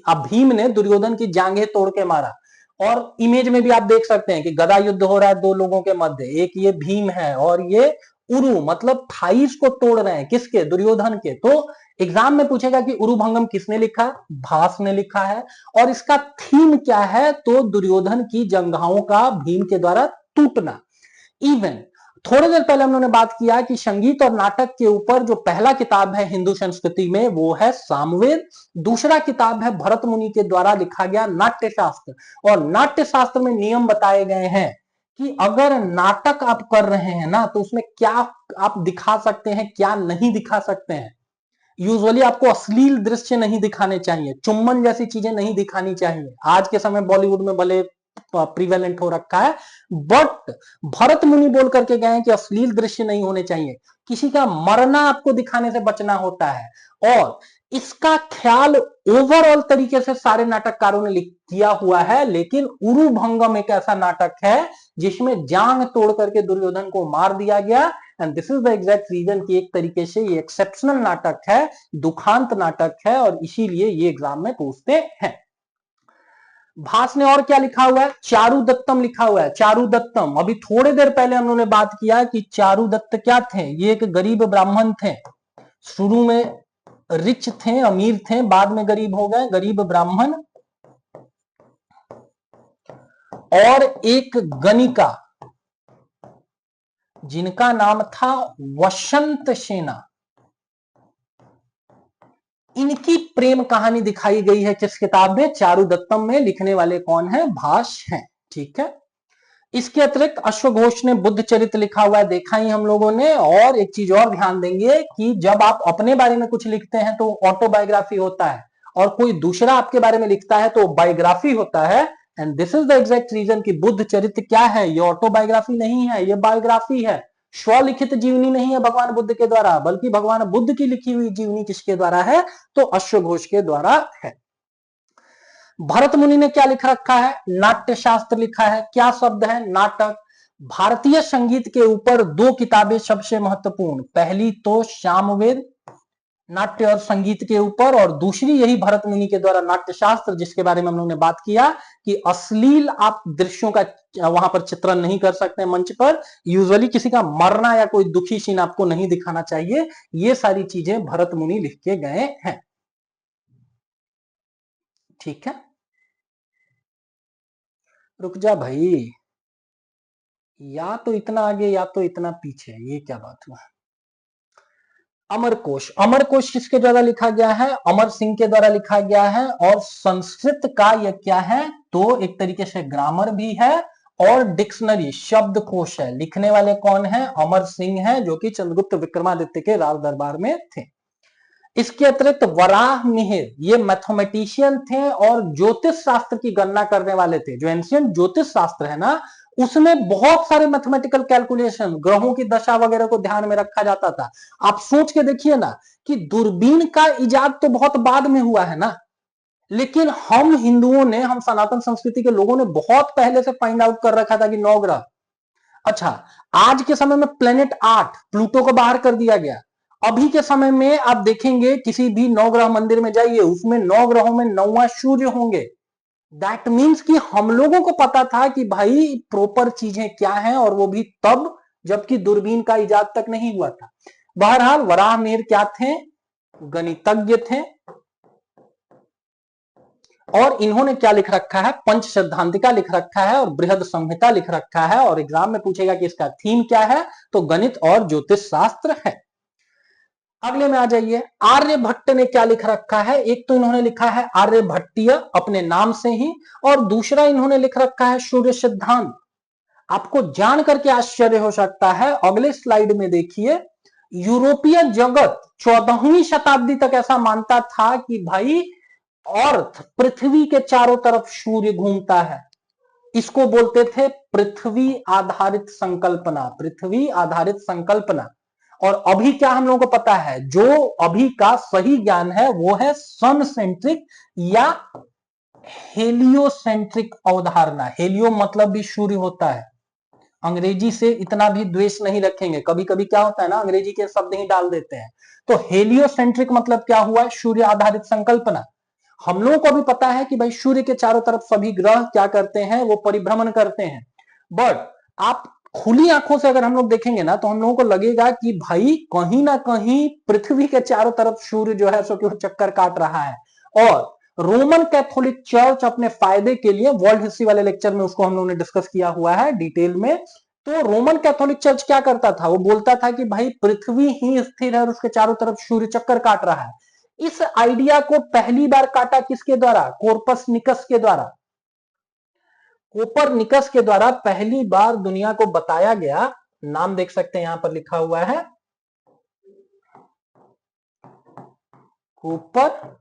अब भीम ने दुर्योधन की जांघें तोड़ के मारा। और इमेज में भी आप देख सकते हैं कि गदा युद्ध हो रहा है दो लोगों के मध्य, एक ये भीम है और ये उरु मतलब थाइस को तोड़ रहे हैं, किसके? दुर्योधन के। तो एग्जाम में पूछेगा कि उरु भंगम किसने लिखा? भास ने लिखा है। और इसका थीम क्या है? तो दुर्योधन की जंघाओं का भीम के द्वारा टूटना। इवन थोड़ी देर पहले हम लोगों ने बात किया कि संगीत और नाटक के ऊपर जो पहला किताब है हिंदू संस्कृति में वो है सामवेद। दूसरा किताब है भरत मुनि के द्वारा लिखा गया नाट्य शास्त्र। और नाट्य शास्त्र में नियम बताए गए हैं कि अगर नाटक आप कर रहे हैं ना तो उसमें क्या आप दिखा सकते हैं, क्या नहीं दिखा सकते हैं। यूजुअली आपको अश्लील दृश्य नहीं दिखाने चाहिए, चुम्बन जैसी चीजें नहीं दिखानी चाहिए। आज के समय बॉलीवुड में भले प्रिवेलेंट हो रखा है, बट भरत मुनि बोल करके गए हैं कि अश्लील दृश्य नहीं होने चाहिए। किसी का मरना आपको दिखाने से बचना होता है। और इसका ख्याल ओवरऑल तरीके से सारे नाटककारों ने किया हुआ है। लेकिन उरु भंगम एक ऐसा नाटक है जिसमें जांग तोड़ करके दुर्योधन को मार दिया गया। And this is the exact reason कि एक तरीके से ये एक्सेप्शनल नाटक है, दुखांत नाटक है, और इसीलिए ये एग्जाम में पूछते हैं। भास ने और क्या लिखा हुआ है? चारु दत्तम लिखा हुआ है। चारु दत्तम, अभी थोड़ी देर पहले हम लोगों ने बात किया कि चारु दत्त क्या थे? ये एक गरीब ब्राह्मण थे। शुरू में रिच थे, अमीर थे, बाद में गरीब हो गए। गरीब ब्राह्मण और एक गणिका जिनका नाम था वसंत सेना, इनकी प्रेम कहानी दिखाई गई है किस किताब में? चारु दत्तम में। लिखने वाले कौन है? भास हैं। ठीक है। इसके अतिरिक्त अश्वघोष ने बुद्ध चरित्र लिखा हुआ है, देखा ही हम लोगों ने। और एक चीज और ध्यान देंगे कि जब आप अपने बारे में कुछ लिखते हैं तो ऑटोबायोग्राफी होता है, और कोई दूसरा आपके बारे में लिखता है तो बायोग्राफी होता है। And this is the exact reason कि बुद्ध चरित्र क्या है? ये ऑटोबायोग्राफी नहीं है, ये बायोग्राफी है। स्वलिखित जीवनी नहीं है भगवान बुद्ध के द्वारा, बल्कि भगवान बुद्ध की लिखी हुई जीवनी किसके द्वारा है? तो अश्वघोष के द्वारा है। भरत मुनि ने क्या लिख रखा है? नाट्य शास्त्र लिखा है। क्या शब्द है? नाटक। भारतीय संगीत के ऊपर दो किताबें सबसे महत्वपूर्ण, पहली तो सामवेद नाट्य और संगीत के ऊपर, और दूसरी यही भरत मुनि के द्वारा नाट्य शास्त्र, जिसके बारे में हम लोगों ने बात किया कि अश्लील आप दृश्यों का वहां पर चित्रण नहीं कर सकते मंच पर। यूजुअली किसी का मरना या कोई दुखी सीन आपको नहीं दिखाना चाहिए। ये सारी चीजें भरत मुनि लिख के गए हैं। ठीक है, रुक जा भाई, या तो इतना आगे या तो इतना पीछे, ये क्या बात हुआ? अमरकोश, अमरकोश किसके द्वारा लिखा गया है? अमर सिंह के द्वारा लिखा गया है। और संस्कृत का यह क्या है? तो एक तरीके से ग्रामर भी है और डिक्शनरी शब्दकोश है। लिखने वाले कौन है? अमर सिंह है, जो कि चंद्रगुप्त विक्रमादित्य के राज दरबार में थे। इसके अतिरिक्त वराह मिहिर, ये मैथमेटिशियन थे और ज्योतिष शास्त्र की गणना करने वाले थे। जो एंशियंट ज्योतिष शास्त्र है ना, उसमें बहुत सारे मैथमेटिकल कैलकुलेशन, ग्रहों की दशा वगैरह को ध्यान में रखा जाता था। आप सोच के देखिए ना कि दूरबीन का इजाद तो बहुत बाद में हुआ है ना, लेकिन हम हिंदुओं ने, हम सनातन संस्कृति के लोगों ने बहुत पहले से फाइंड आउट कर रखा था कि 9 ग्रह। अच्छा, आज के समय में प्लेनेट 8 प्लूटो को बाहर कर दिया गया। अभी के समय में आप देखेंगे किसी भी 9 ग्रह मंदिर में जाइए, उसमें 9 ग्रहों में 9वां सूर्य होंगे। दैट मीन्स कि हम लोगों को पता था कि भाई प्रॉपर चीजें क्या हैं, और वो भी तब जबकि दूरबीन का इजाद तक नहीं हुआ था। बहरहाल वराह मिहिर क्या थे? गणितज्ञ थे। और इन्होंने क्या लिख रखा है? पंच सिद्धांतिका लिख रखा है और बृहद संहिता लिख रखा है। और एग्जाम में पूछेगा कि इसका थीम क्या है? तो गणित और ज्योतिष शास्त्र है। अगले में आ जाइए, आर्यभट्ट ने क्या लिख रखा है? एक तो इन्होंने लिखा है आर्यभट्टीय अपने नाम से ही, और दूसरा इन्होंने लिख रखा है सूर्य सिद्धांत। आपको जान करके आश्चर्य हो सकता है, अगले स्लाइड में देखिए, यूरोपीय जगत 14वीं शताब्दी तक ऐसा मानता था कि भाई अर्थ पृथ्वी के चारों तरफ सूर्य घूमता है, इसको बोलते थे पृथ्वी आधारित संकल्पना, पृथ्वी आधारित संकल्पना। और अभी क्या हम लोगों को पता है, जो अभी का सही ज्ञान है वो है सन सेंट्रिक या हेलियोसेंट्रिक अवधारणा। हेलियो मतलब भी सूर्य होता है। अंग्रेजी से इतना भी द्वेष नहीं रखेंगे, कभी कभी क्या होता है ना, अंग्रेजी के शब्द ही डाल देते हैं। तो हेलियोसेंट्रिक मतलब क्या हुआ, सूर्य आधारित संकल्पना। हम लोगों को भी पता है कि भाई सूर्य के चारों तरफ सभी ग्रह क्या करते हैं, वो परिभ्रमण करते हैं। बट आप खुली आंखों से अगर हम लोग देखेंगे ना, तो हम लोगों को लगेगा कि भाई कहीं ना कहीं पृथ्वी के चारों तरफ सूर्य जो है सो चक्कर काट रहा है। और रोमन कैथोलिक चर्च अपने फायदे के लिए, वर्ल्ड हिस्ट्री वाले लेक्चर में उसको हम लोगों ने डिस्कस किया हुआ है डिटेल में। तो रोमन कैथोलिक चर्च क्या करता था, वो बोलता था कि भाई पृथ्वी ही स्थिर है और उसके चारों तरफ सूर्य चक्कर काट रहा है। इस आइडिया को पहली बार काटा किसके द्वारा, कोपरनिकस के द्वारा। कोपरनिकस के द्वारा पहली बार दुनिया को बताया गया, नाम देख सकते हैं यहां पर लिखा हुआ है, कोपरनिकस।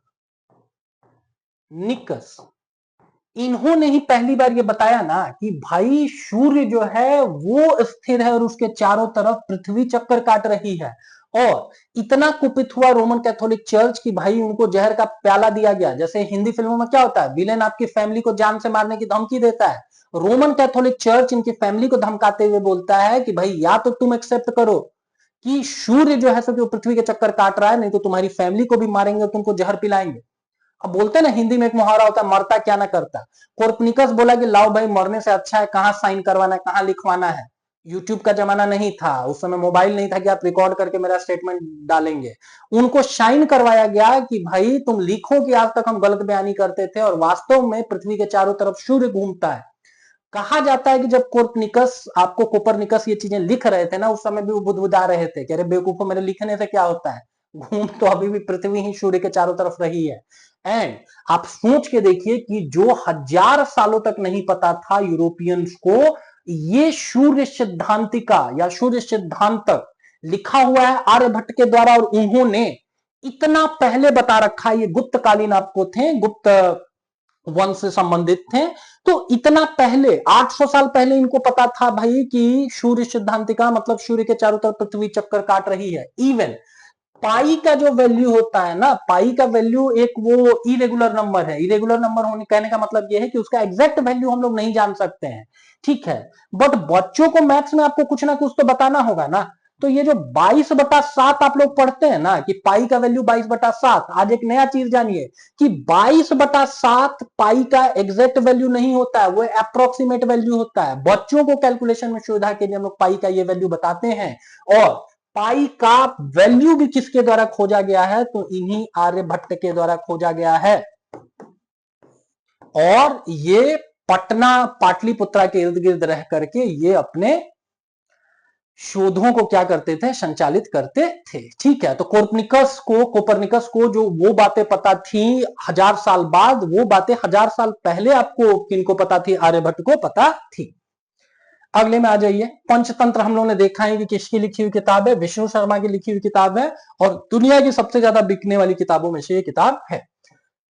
इन्होंने ही पहली बार ये बताया ना कि भाई सूर्य जो है वो स्थिर है और उसके चारों तरफ पृथ्वी चक्कर काट रही है। और इतना कुपित हुआ रोमन कैथोलिक चर्च कि भाई उनको जहर का प्याला दिया गया। जैसे हिंदी फिल्मों में क्या होता है, विलेन आपकी फैमिली को जान से मारने की धमकी देता है, रोमन कैथोलिक चर्च इनकी फैमिली को धमकाते हुए बोलता है कि भाई या तो तुम एक्सेप्ट करो कि सूर्य जो है सो पृथ्वी के चक्कर काट रहा है, नहीं तो तुम्हारी फैमिली को भी मारेंगे, तुमको जहर पिलाएंगे। अब बोलते ना हिंदी में एक मुहावरा होता है, मरता क्या ना करता। कोर्पनिकस बोला कि लाओ भाई, मरने से अच्छा है, कहां साइन करवाना है, कहां लिखवाना है। यूट्यूब का जमाना नहीं था उस समय, मोबाइल नहीं था कि आप रिकॉर्ड करके मेरा स्टेटमेंट डालेंगे। उनको साइन करवाया गया कि भाई तुम लिखो कि आज तक हम गलत बयानी करते थे और वास्तव में पृथ्वी के चारों तरफ सूर्य घूमता है। कहा जाता है कि जब कोर्पनिकस, आपको कोपरनिकस ये चीजें लिख रहे थे ना, उस समय भी वो बुदबुदा रहे थे कि अरे बेवकूफो, मेरे लिखने से क्या होता है, घूम तो अभी भी पृथ्वी ही सूर्य के चारों तरफ रही है। एंड आप सोच के देखिए कि जो 1000 सालों तक नहीं पता था यूरोपियंस को, ये सूर्य सिद्धांतिका या सूर्य सिद्धांत लिखा हुआ है आर्यभट्ट के द्वारा, और उन्होंने इतना पहले बता रखा है। ये गुप्तकालीन आपको थे, गुप्त वंश से संबंधित थे। तो इतना पहले 800 साल पहले इनको पता था भाई कि सूर्य सिद्धांतिका मतलब सूर्य के चारों तरफ पृथ्वी चक्कर काट रही है। इवन पाई का जो वैल्यू होता है ना, पाई का वैल्यू एक वो इरेगुलर नंबर है। इरेगुलर नंबर होने कहने का मतलब ये है कि उसका एग्जैक्ट वैल्यू हम लोग नहीं जान सकते हैं, ठीक है। बट बच्चों को मैथ्स में आपको कुछ ना कुछ तो बताना होगा ना। तो ये जो 22/7 आप लोग पढ़ते हैं ना कि पाई का वैल्यू 22/7, आज एक नया चीज जानिए कि 22/7 पाई का एग्जैक्ट वैल्यू नहीं होता है, वो अप्रोक्सीमेट वैल्यू होता है। बच्चों को कैलकुलेशन में सुविधा के लिए हम लोग पाई का ये वैल्यू बताते हैं। और पाई का वैल्यू भी किसके द्वारा खोजा गया है, तो इन्हीं आर्यभट्ट के द्वारा खोजा गया है। और ये पटना पाटलिपुत्रा के इर्द गिर्द रह करके ये अपने शोधों को क्या करते थे, संचालित करते थे, ठीक है। तो कोपरनिकस को जो वो बातें पता थी 1000 साल बाद, वो बातें 1000 साल पहले आपको किनको पता थी, आर्यभट्ट को पता थी। अगले में आ जाइए, पंचतंत्र हम लोगों ने देखा है कि किसकी लिखी हुई किताब है, विष्णु शर्मा की लिखी हुई किताब है, और दुनिया की सबसे ज्यादा बिकने वाली किताबों में से ये किताब है।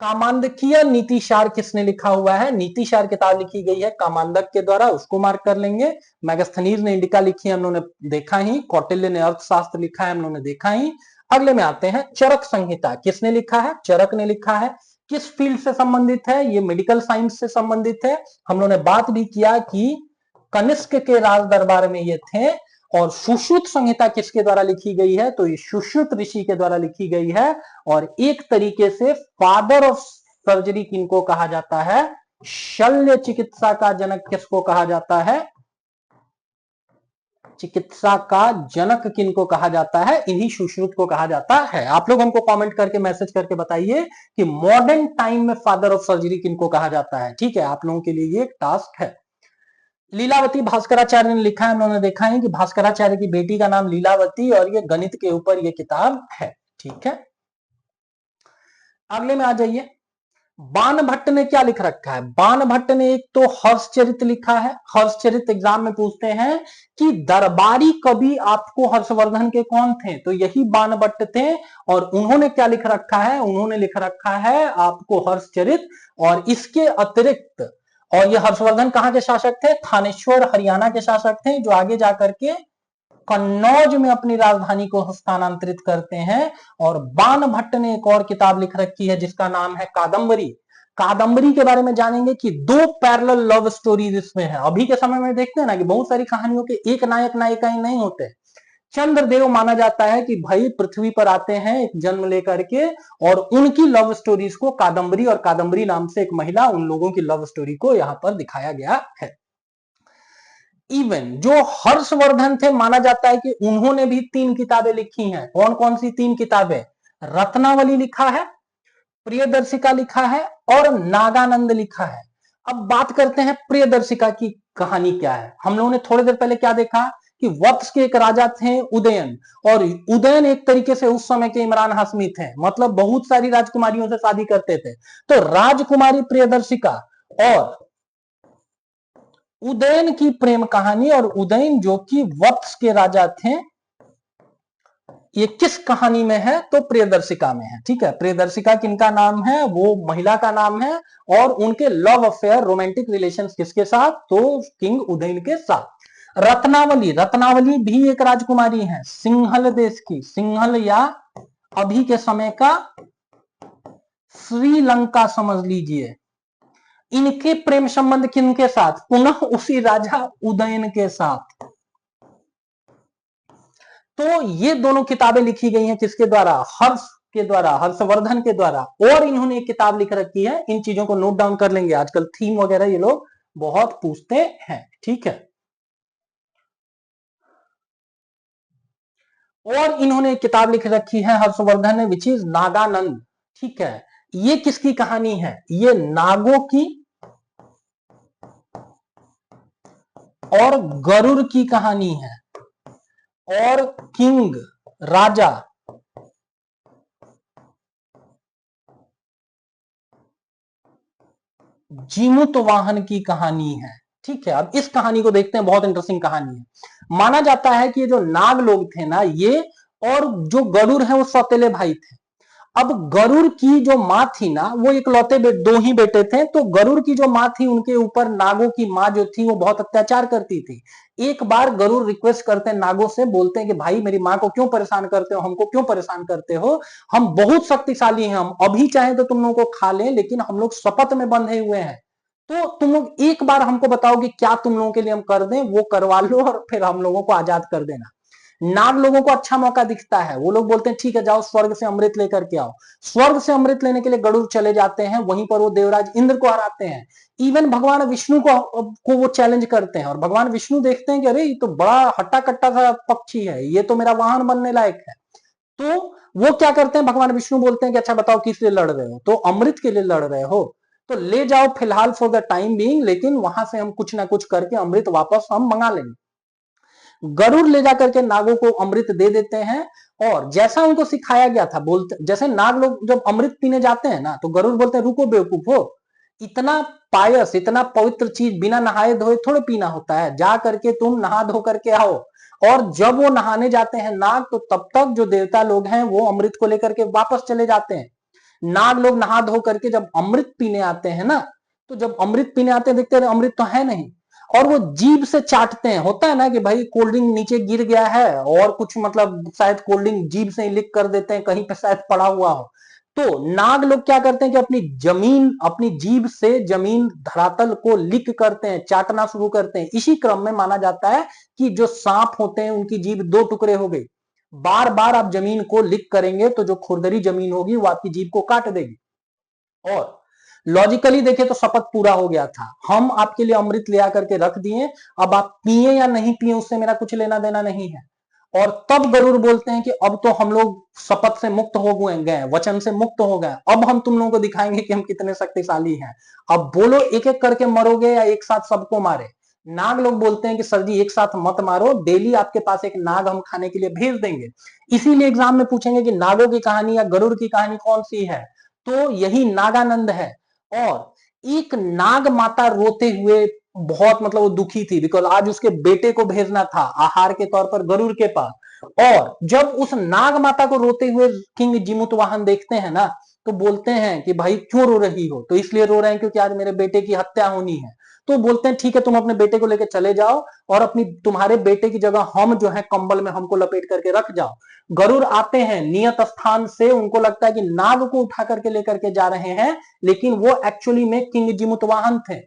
कामांदकीय नीतिसार किसने लिखा हुआ है, नीतिसार किताब लिखी गई है कामांदक के द्वारा, उसको मार्क कर लेंगे। मैगस्थनीज ने इंडिका लिखी है, हम लोगों ने देखा ही। कौटिल्य ने अर्थशास्त्र लिखा है, हम लोगों ने देखा ही। अगले में आते हैं, चरक संहिता किसने लिखा है, चरक ने लिखा है। किस फील्ड से संबंधित है, ये मेडिकल साइंस से संबंधित है। हम लोगों ने बात भी किया कि कनिष्क के राज दरबार में ये थे। और सुश्रुत संहिता किसके द्वारा लिखी गई है, तो ये सुश्रुत ऋषि के द्वारा लिखी गई है। और एक तरीके से फादर ऑफ सर्जरी किनको कहा जाता है, शल्य चिकित्सा का जनक किसको कहा जाता है, चिकित्सा का जनक किनको कहा जाता है, इन्हीं सुश्रुत को कहा जाता है। आप लोग हमको कमेंट करके मैसेज करके बताइए कि मॉडर्न टाइम में फादर ऑफ सर्जरी किनको कहा जाता है, ठीक है। आप लोगों के लिए ये एक टास्क है। लीलावती भास्कराचार्य ने लिखा है, हम लोगों ने देखा है कि भास्कराचार्य की बेटी का नाम लीलावती, और ये गणित के ऊपर ये किताब है, ठीक है। अगले में आ जाइए, बाण भट्ट ने क्या लिख रखा है? बाण भट्ट ने एक तो हर्षचरित लिखा है। हर्षचरित एग्जाम में पूछते हैं कि दरबारी कवि आपको हर्षवर्धन के कौन थे, तो यही बाण भट्ट थे। और उन्होंने क्या लिख रखा है? उन्होंने लिख रखा है आपको हर्षचरित। और इसके अतिरिक्त, और ये हर्षवर्धन कहां के शासक थे? थानेश्वर हरियाणा के शासक थे, जो आगे जाकर के कन्नौज में अपनी राजधानी को स्थानांतरित करते हैं। और बाण भट्ट ने एक और किताब लिख रखी है जिसका नाम है कादम्बरी। कादम्बरी के बारे में जानेंगे कि दो पैरेलल लव स्टोरीज इसमें है। अभी के समय में देखते हैं ना कि बहुत सारी कहानियों के एक नायक नायिका ही नहीं होते। चंद्रदेव माना जाता है कि भाई पृथ्वी पर आते हैं एक जन्म लेकर के, और उनकी लव स्टोरीज को कादम्बरी, और कादम्बरी नाम से एक महिला, उन लोगों की लव स्टोरी को यहां पर दिखाया गया है। इवन जो हर्षवर्धन थे, माना जाता है कि उन्होंने भी 3 किताबें लिखी हैं। कौन कौन सी 3 किताबें? रत्नावली लिखा है, प्रियदर्शिका लिखा है, और नागानंद लिखा है। अब बात करते हैं प्रियदर्शिका की कहानी क्या है। हम लोगों ने थोड़ी देर पहले क्या देखा कि वत्स के एक राजा थे उदयन, और उदयन एक तरीके से उस समय के इमरान हाशमी थे, मतलब बहुत सारी राजकुमारियों से शादी करते थे। तो राजकुमारी प्रियदर्शिका और उदयन की प्रेम कहानी, और उदयन जो कि वत्स के राजा थे, ये किस कहानी में है? तो प्रियदर्शिका में है। ठीक है, प्रियदर्शिका किनका नाम है? वो महिला का नाम है। और उनके लव अफेयर, रोमांटिक रिलेशंस किसके साथ? तो किंग उदयन के साथ। रत्नावली, रत्नावली भी एक राजकुमारी है, सिंहल देश की, सिंहल या अभी के समय का श्रीलंका समझ लीजिए। इनके प्रेम संबंध किनके साथ? पुनः उसी राजा उदयन के साथ। तो ये दोनों किताबें लिखी गई हैं किसके द्वारा? हर्ष के द्वारा, हर्षवर्धन के द्वारा। और इन्होंने एक किताब लिख रखी है, इन चीजों को नोट डाउन कर लेंगे, आजकल थीम वगैरह ये लोग बहुत पूछते हैं। ठीक है, और इन्होंने एक किताब लिख रखी है हर्षवर्धन ने, विच इज नागानंद। ठीक है, ये किसकी कहानी है? ये नागों की और गरुड़ की कहानी है। और किंग, राजा जीमूत वाहन की कहानी है। ठीक है, अब इस कहानी को देखते हैं, बहुत इंटरेस्टिंग कहानी है। माना जाता है कि ये जो नाग लोग थे ना, ये और जो गरुड़ है वो सौतेले भाई थे। अब गरुड़ की जो माँ थी ना, वो इकलौते दो ही बेटे थे, तो गरुड़ की जो माँ थी, उनके ऊपर नागों की माँ जो थी वो बहुत अत्याचार करती थी। एक बार गरुड़ रिक्वेस्ट करते हैं नागों से, बोलते हैं कि भाई मेरी माँ को क्यों परेशान करते हो, हमको क्यों परेशान करते हो, हम बहुत शक्तिशाली हैं, हम अभी चाहे तो तुम लोगों को खा लें, लेकिन हम लोग शपथ में बंधे हुए हैं। तो तुम लोग एक बार हमको बताओ कि क्या तुम लोगों के लिए हम कर दें, वो करवा लो और फिर हम लोगों को आजाद कर देना। नाग लोगों को अच्छा मौका दिखता है, वो लोग बोलते हैं ठीक है, जाओ स्वर्ग से अमृत लेकर के आओ। स्वर्ग से अमृत लेने के लिए गरुड़ चले जाते हैं, वहीं पर वो देवराज इंद्र को हराते हैं। इवन भगवान विष्णु को वो चैलेंज करते हैं, और भगवान विष्णु देखते हैं कि अरे ये तो बड़ा हट्टा कट्टा सा पक्षी है, ये तो मेरा वाहन बनने लायक है। तो वो क्या करते हैं, भगवान विष्णु बोलते हैं कि अच्छा बताओ किस लिए लड़ रहे हो, तो अमृत के लिए लड़ रहे हो, तो ले जाओ फिलहाल फॉर द टाइम बीइंग, लेकिन वहां से हम कुछ ना कुछ करके अमृत वापस हम मंगा लेंगे। गरुड़ ले जाकर के नागों को अमृत दे देते हैं, और जैसा उनको सिखाया गया था, बोलते जैसे नाग लोग जब अमृत पीने जाते हैं ना, तो गरुड़ बोलते हैं रुको बेवकूफ हो, इतना पायस, इतना पवित्र चीज बिना नहाए धोए थोड़े पीना होता है, जा करके तुम नहा धो करके आओ। और जब वो नहाने जाते हैं नाग, तो तब तक जो देवता लोग हैं वो अमृत को लेकर के वापस चले जाते हैं। नाग लोग नहा धो करके जब अमृत पीने आते हैं ना, तो जब अमृत पीने आते हैं देखते हैं अमृत तो है नहीं, और वो जीभ से चाटते हैं। होता है ना कि भाई कोल्ड ड्रिंक नीचे गिर गया है, और कुछ मतलब शायद कोल्ड ड्रिंक जीभ से ही लिक कर देते हैं, कहीं पे शायद पड़ा हुआ हो। तो नाग लोग क्या करते हैं कि अपनी जमीन, अपनी जीभ से जमीन धरातल को लिक करते हैं, चाटना शुरू करते हैं। इसी क्रम में माना जाता है कि जो सांप होते हैं उनकी जीभ 2 टुकड़े हो गई। बार बार आप जमीन को लिक करेंगे तो जो खुरदरी जमीन होगी वो आपकी जीभ को काट देगी। और लॉजिकली देखे तो शपथ पूरा हो गया था, हम आपके लिए अमृत ले आकर के रख दिए, अब आप पिए या नहीं पिए उससे मेरा कुछ लेना देना नहीं है। और तब गरुड़ बोलते हैं कि अब तो हम लोग शपथ से मुक्त हो गए, वचन से मुक्त हो गए, अब हम तुम लोगों को दिखाएंगे कि हम कितने शक्तिशाली हैं। अब बोलो एक एक करके मरोगे या एक साथ सबको मारे? नाग लोग बोलते हैं कि सर जी एक साथ मत मारो, डेली आपके पास एक नाग हम खाने के लिए भेज देंगे। इसीलिए एग्जाम में पूछेंगे कि नागों की कहानी या गरुड़ की कहानी कौन सी है, तो यही नागानंद है। और एक नाग माता रोते हुए बहुत मतलब वो दुखी थी, बिकॉज आज उसके बेटे को भेजना था आहार के तौर पर गरुड़ के पास। और जब उस नाग माता को रोते हुए किंग जिमुतवाहन देखते हैं ना, तो बोलते हैं कि भाई क्यों रो रही हो? तो इसलिए रो रहे हैं क्योंकि आज मेरे बेटे की हत्या होनी है। तो बोलते हैं ठीक है, तुम अपने बेटे को लेकर चले जाओ और अपनी तुम्हारे बेटे की जगह हम जो है कंबल में हमको लपेट करके रख जाओ। गरुड़ आते हैं नियत स्थान से, उनको लगता है कि नाग को उठा करके लेकर के जा रहे हैं, लेकिन वो एक्चुअली में किंग जिमुतवाहन थे।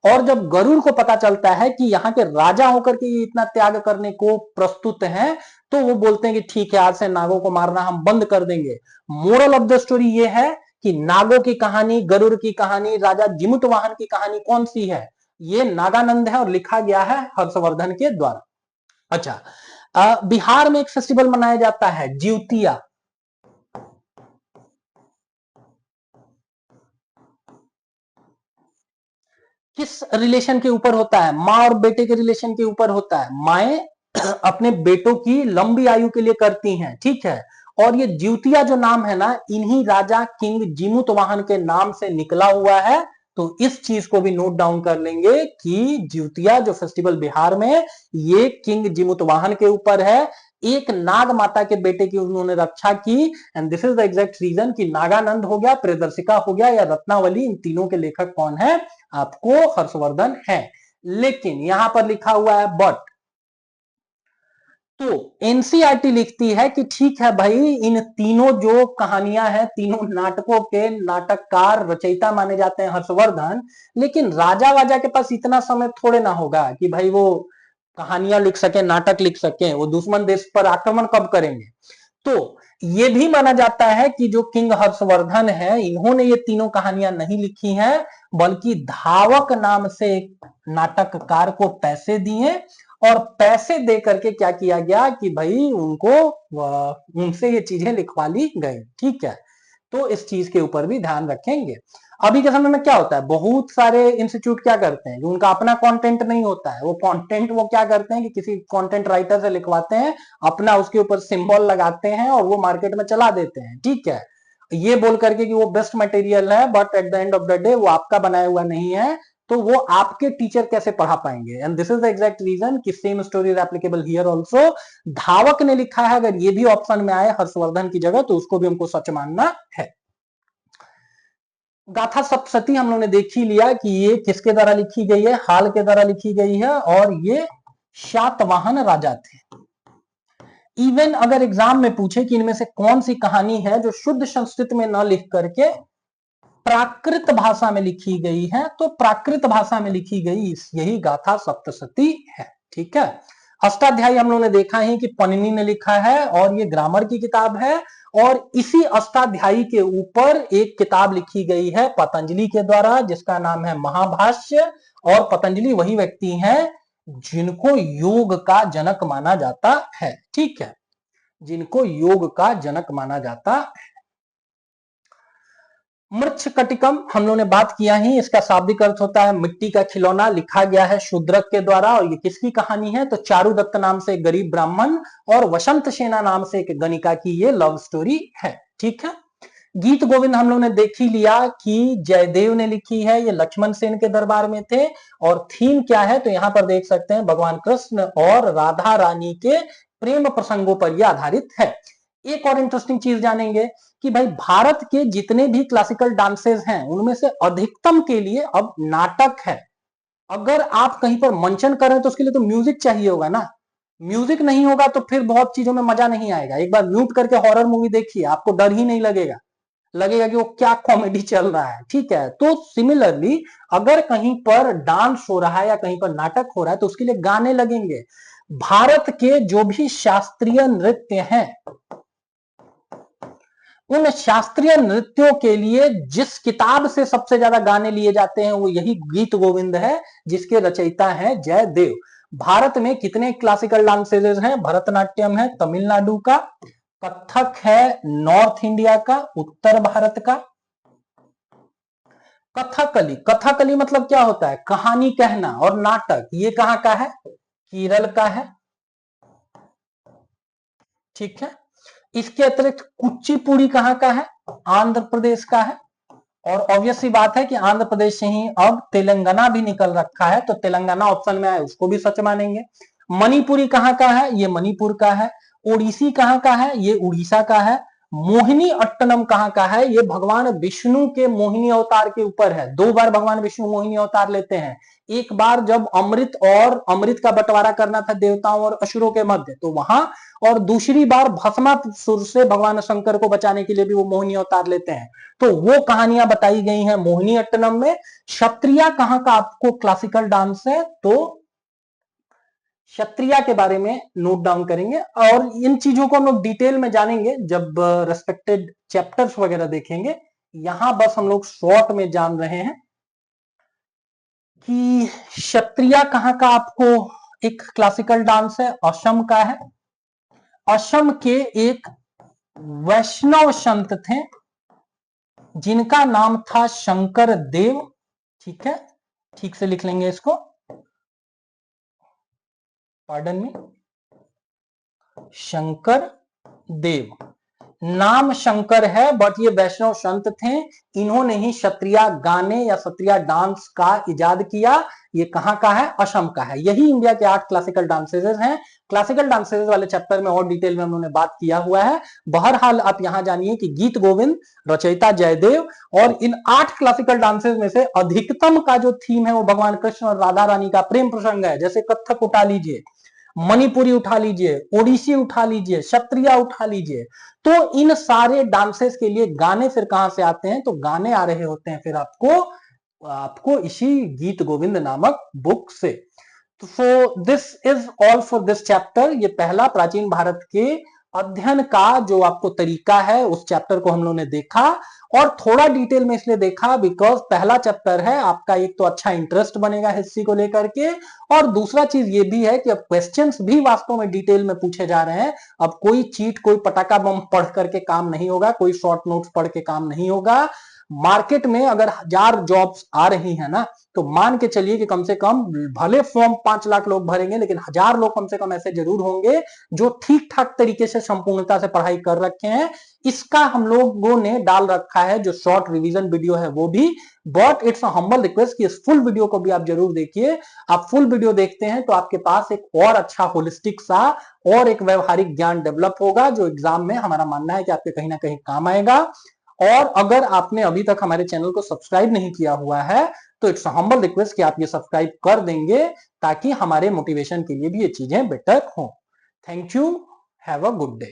और जब गरुड़ को पता चलता है कि यहाँ के राजा होकर के ये इतना त्याग करने को प्रस्तुत हैं, तो वो बोलते हैं कि ठीक है, आज से नागों को मारना हम बंद कर देंगे। मोरल ऑफ द स्टोरी ये है कि नागों की कहानी, गरुड़ की कहानी, राजा जिमुतवाहन की कहानी कौन सी है? ये नागानंद है और लिखा गया है हर्षवर्धन के द्वारा। अच्छा, बिहार में एक फेस्टिवल मनाया जाता है जिउतिया। किस रिलेशन के ऊपर होता है? माँ और बेटे के रिलेशन के ऊपर होता है। माए अपने बेटों की लंबी आयु के लिए करती हैं, ठीक है। और ये जिउतिया जो नाम है ना, इन्हीं राजा किंग जिमुतवाहन के नाम से निकला हुआ है। तो इस चीज को भी नोट डाउन कर लेंगे कि जिउतिया जो फेस्टिवल बिहार में, ये किंग जिमुतवाहन के ऊपर है। एक नाग माता के बेटे की उन्होंने रक्षा की, and this is the exact reason कि नागानंद हो गया, प्रियदर्शिका हो गया या रत्नावली, इन तीनों के लेखक कौन है? आपको हर्षवर्धन है। लेकिन यहां पर लिखा हुआ है बट, तो एनसीईआरटी लिखती है कि ठीक है भाई, इन तीनों जो कहानियां हैं, तीनों नाटकों के नाटककार रचयिता माने जाते हैं हर्षवर्धन, लेकिन राजा वाजा के पास इतना समय थोड़े ना होगा कि भाई वो कहानियां लिख सके, नाटक लिख सके। वो दुश्मन देश पर आक्रमण कब करेंगे? तो ये भी माना जाता है कि जो किंग हर्षवर्धन है, इन्होंने ये तीनों कहानियां नहीं लिखी हैं, बल्कि धावक नाम से एक नाटककार को पैसे दिए, और पैसे दे करके क्या किया गया कि भाई उनको उनसे ये चीजें लिखवा ली गई, ठीक है। तो इस चीज के ऊपर भी ध्यान रखेंगे। अभी के समय में क्या होता है, बहुत सारे इंस्टीट्यूट क्या करते हैं कि उनका अपना कंटेंट नहीं होता है, वो कंटेंट वो क्या करते हैं कि किसी कंटेंट राइटर से लिखवाते हैं, अपना उसके ऊपर सिंबल लगाते हैं और वो मार्केट में चला देते हैं, ठीक है। ये बोल करके कि वो बेस्ट मटेरियल है, but at the end of the day वो आपका बनाया हुआ नहीं है, तो वो आपके टीचर कैसे पढ़ा पाएंगे? And this is the exact reason कि same story is applicable here also. धावक ने लिखा है, अगर ये भी ऑप्शन में आए हर्षवर्धन की जगह, तो उसको भी हमको सच मानना है। गाथा सप्तशती हम लोगों ने देख ही लिया कि ये किसके द्वारा लिखी गई है, हाल के द्वारा लिखी गई है, और ये शातवाहन राजा थे। इवन अगर एग्जाम में पूछे कि इनमें से कौन सी कहानी है जो शुद्ध संस्कृत में न लिख करके प्राकृत भाषा में लिखी गई है, तो प्राकृत भाषा में लिखी गई यही गाथा सप्तशती है, ठीक है। अष्टाध्यायी हम लोगों ने देखा ही कि पनिनी ने लिखा है, और ये ग्रामर की किताब है। और इसी अष्टाध्यायी के ऊपर एक किताब लिखी गई है पतंजलि के द्वारा, जिसका नाम है महाभाष्य। और पतंजलि वही व्यक्ति हैं जिनको योग का जनक माना जाता है, ठीक है, जिनको योग का जनक माना जाता है। मृच्छकटिकम हम लोगों ने बात किया ही, इसका शाब्दिक अर्थ होता है मिट्टी का खिलौना। लिखा गया है शूद्रक के द्वारा, और ये किसकी कहानी है? तो चारुदत्त नाम से एक गरीब ब्राह्मण और वसंत सेना नाम से एक गणिका की ये लव स्टोरी है, ठीक है। गीत गोविंद हम लोग ने देख ही लिया कि जयदेव ने लिखी है, ये लक्ष्मण सेन के दरबार में थे। और थीम क्या है, तो यहां पर देख सकते हैं भगवान कृष्ण और राधा रानी के प्रेम प्रसंगों पर यह आधारित है। एक और इंटरेस्टिंग चीज जानेंगे कि भाई भारत के जितने भी क्लासिकल डांसेस हैं, उनमें से अधिकतम के लिए अब नाटक है। अगर आप कहीं पर मंचन करें तो उसके लिए तो म्यूजिक चाहिए होगा ना, म्यूजिक नहीं होगा तो फिर बहुत चीजों में मजा नहीं आएगा। एक बार म्यूट करके हॉरर मूवी देखिए, आपको डर ही नहीं लगेगा, लगेगा कि वो क्या कॉमेडी चल रहा है, ठीक है। तो सिमिलरली अगर कहीं पर डांस हो रहा है या कहीं पर नाटक हो रहा है, तो उसके लिए गाने लगेंगे। भारत के जो भी शास्त्रीय नृत्य हैं, उन शास्त्रीय नृत्यों के लिए जिस किताब से सबसे ज्यादा गाने लिए जाते हैं, वो यही गीत गोविंद है, जिसके रचयिता हैं जयदेव। भारत में कितने क्लासिकल डांसेज हैं? भरतनाट्यम है तमिलनाडु का, कथक है नॉर्थ इंडिया का, उत्तर भारत का। कथकली, कथकली मतलब क्या होता है? कहानी कहना। और नाटक, ये कहां का है? केरल का है, ठीक है। इसके अतिरिक्त कुचिपुड़ी कहां का है? आंध्र प्रदेश का है। और ऑब्वियस सी बात है कि आंध्र प्रदेश से ही अब तेलंगाना भी निकल रखा है, तो तेलंगाना ऑप्शन में आए उसको भी सच मानेंगे। मणिपुरी कहां का है, ये मणिपुर का है। ओडिसी कहां का है, ये उड़ीसा का है। मोहिनी अट्टनम कहां का है, ये भगवान विष्णु के मोहिनी अवतार के ऊपर है। 2 बार भगवान विष्णु मोहिनी अवतार लेते हैं। एक बार जब अमृत का बंटवारा करना था देवताओं और असुरों के मध्य, तो वहां, और दूसरी बार भस्मासुर से भगवान शंकर को बचाने के लिए भी वो मोहिनी अवतार लेते हैं। तो वो कहानियां बताई गई हैं मोहिनी अट्टनम में। क्षत्रिया कहां का आपको क्लासिकल डांस है, तो क्षत्रिया के बारे में नोट डाउन करेंगे, और इन चीजों को हम लोग डिटेल में जानेंगे जब रेस्पेक्टेड चैप्टर्स वगैरह देखेंगे। यहां बस हम लोग शॉर्ट में जान रहे हैं कि क्षत्रिया कहां का आपको एक क्लासिकल डांस है, असम का है। असम के एक वैष्णव संत थे जिनका नाम था शंकर देव। ठीक है, ठीक से लिख लेंगे इसको, पार्डन मी, शंकर देव। नाम शंकर है बट ये वैष्णव संत थे। इन्होंने ही क्षत्रिया गाने या क्षत्रिया डांस का इजाद किया। ये कहां का है, असम का है। यही इंडिया के 8 क्लासिकल डांसेस हैं। क्लासिकल डांसेस वाले चैप्टर में और डिटेल में हम लोगों ने बात किया हुआ है। बहरहाल आप यहां जानिए कि गीत गोविंद रचयिता जयदेव, और इन 8 क्लासिकल डांसेस में से अधिकतम का जो थीम है वो भगवान कृष्ण और राधा रानी का प्रेम प्रसंग है। जैसे कथक उठा लीजिए, मणिपुरी उठा लीजिए, ओडिसी उठा लीजिए, क्षत्रिया उठा लीजिए। तो इन सारे डांसेस के लिए गाने फिर कहां से आते हैं, तो गाने आ रहे होते हैं फिर आपको इसी गीत गोविंद नामक बुक से। So this is all for this chapter. ये पहला प्राचीन भारत के अध्ययन का जो आपको तरीका है उस चैप्टर को हम लोगों ने देखा, और थोड़ा डिटेल में इसलिए देखा बिकॉज पहला चैप्टर है आपका। एक तो अच्छा इंटरेस्ट बनेगा हिस्ट्री को लेकर के, और दूसरा चीज ये भी है कि अब क्वेश्चंस भी वास्तव में डिटेल में पूछे जा रहे हैं। अब कोई चीट, कोई पटाखा बम पढ़ करके काम नहीं होगा, कोई शॉर्ट नोट्स पढ़ के काम नहीं होगा। मार्केट में अगर 1000 जॉब्स आ रही है ना, तो मान के चलिए कि कम से कम, भले फॉर्म 5 लाख लोग भरेंगे लेकिन 1000 लोग कम से कम ऐसे जरूर होंगे जो ठीक ठाक तरीके से संपूर्णता से पढ़ाई कर रखे हैं। इसका हम लोगों ने डाल रखा है जो शॉर्ट रिवीजन वीडियो है वो भी। But it's a humble request कि इस फुल वीडियो को भी आप जरूर देखिए। आप फुल वीडियो देखते हैं तो आपके पास एक और अच्छा होलिस्टिक सा और एक व्यवहारिक ज्ञान डेवलप होगा, जो एग्जाम में हमारा मानना है कि आपके कहीं ना कहीं काम आएगा। और अगर आपने अभी तक हमारे चैनल को सब्सक्राइब नहीं किया हुआ है तो इट्स हम्बल रिक्वेस्ट कि आप ये सब्सक्राइब कर देंगे, ताकि हमारे मोटिवेशन के लिए भी ये चीजें बेटर हो। Thank you, have a good day.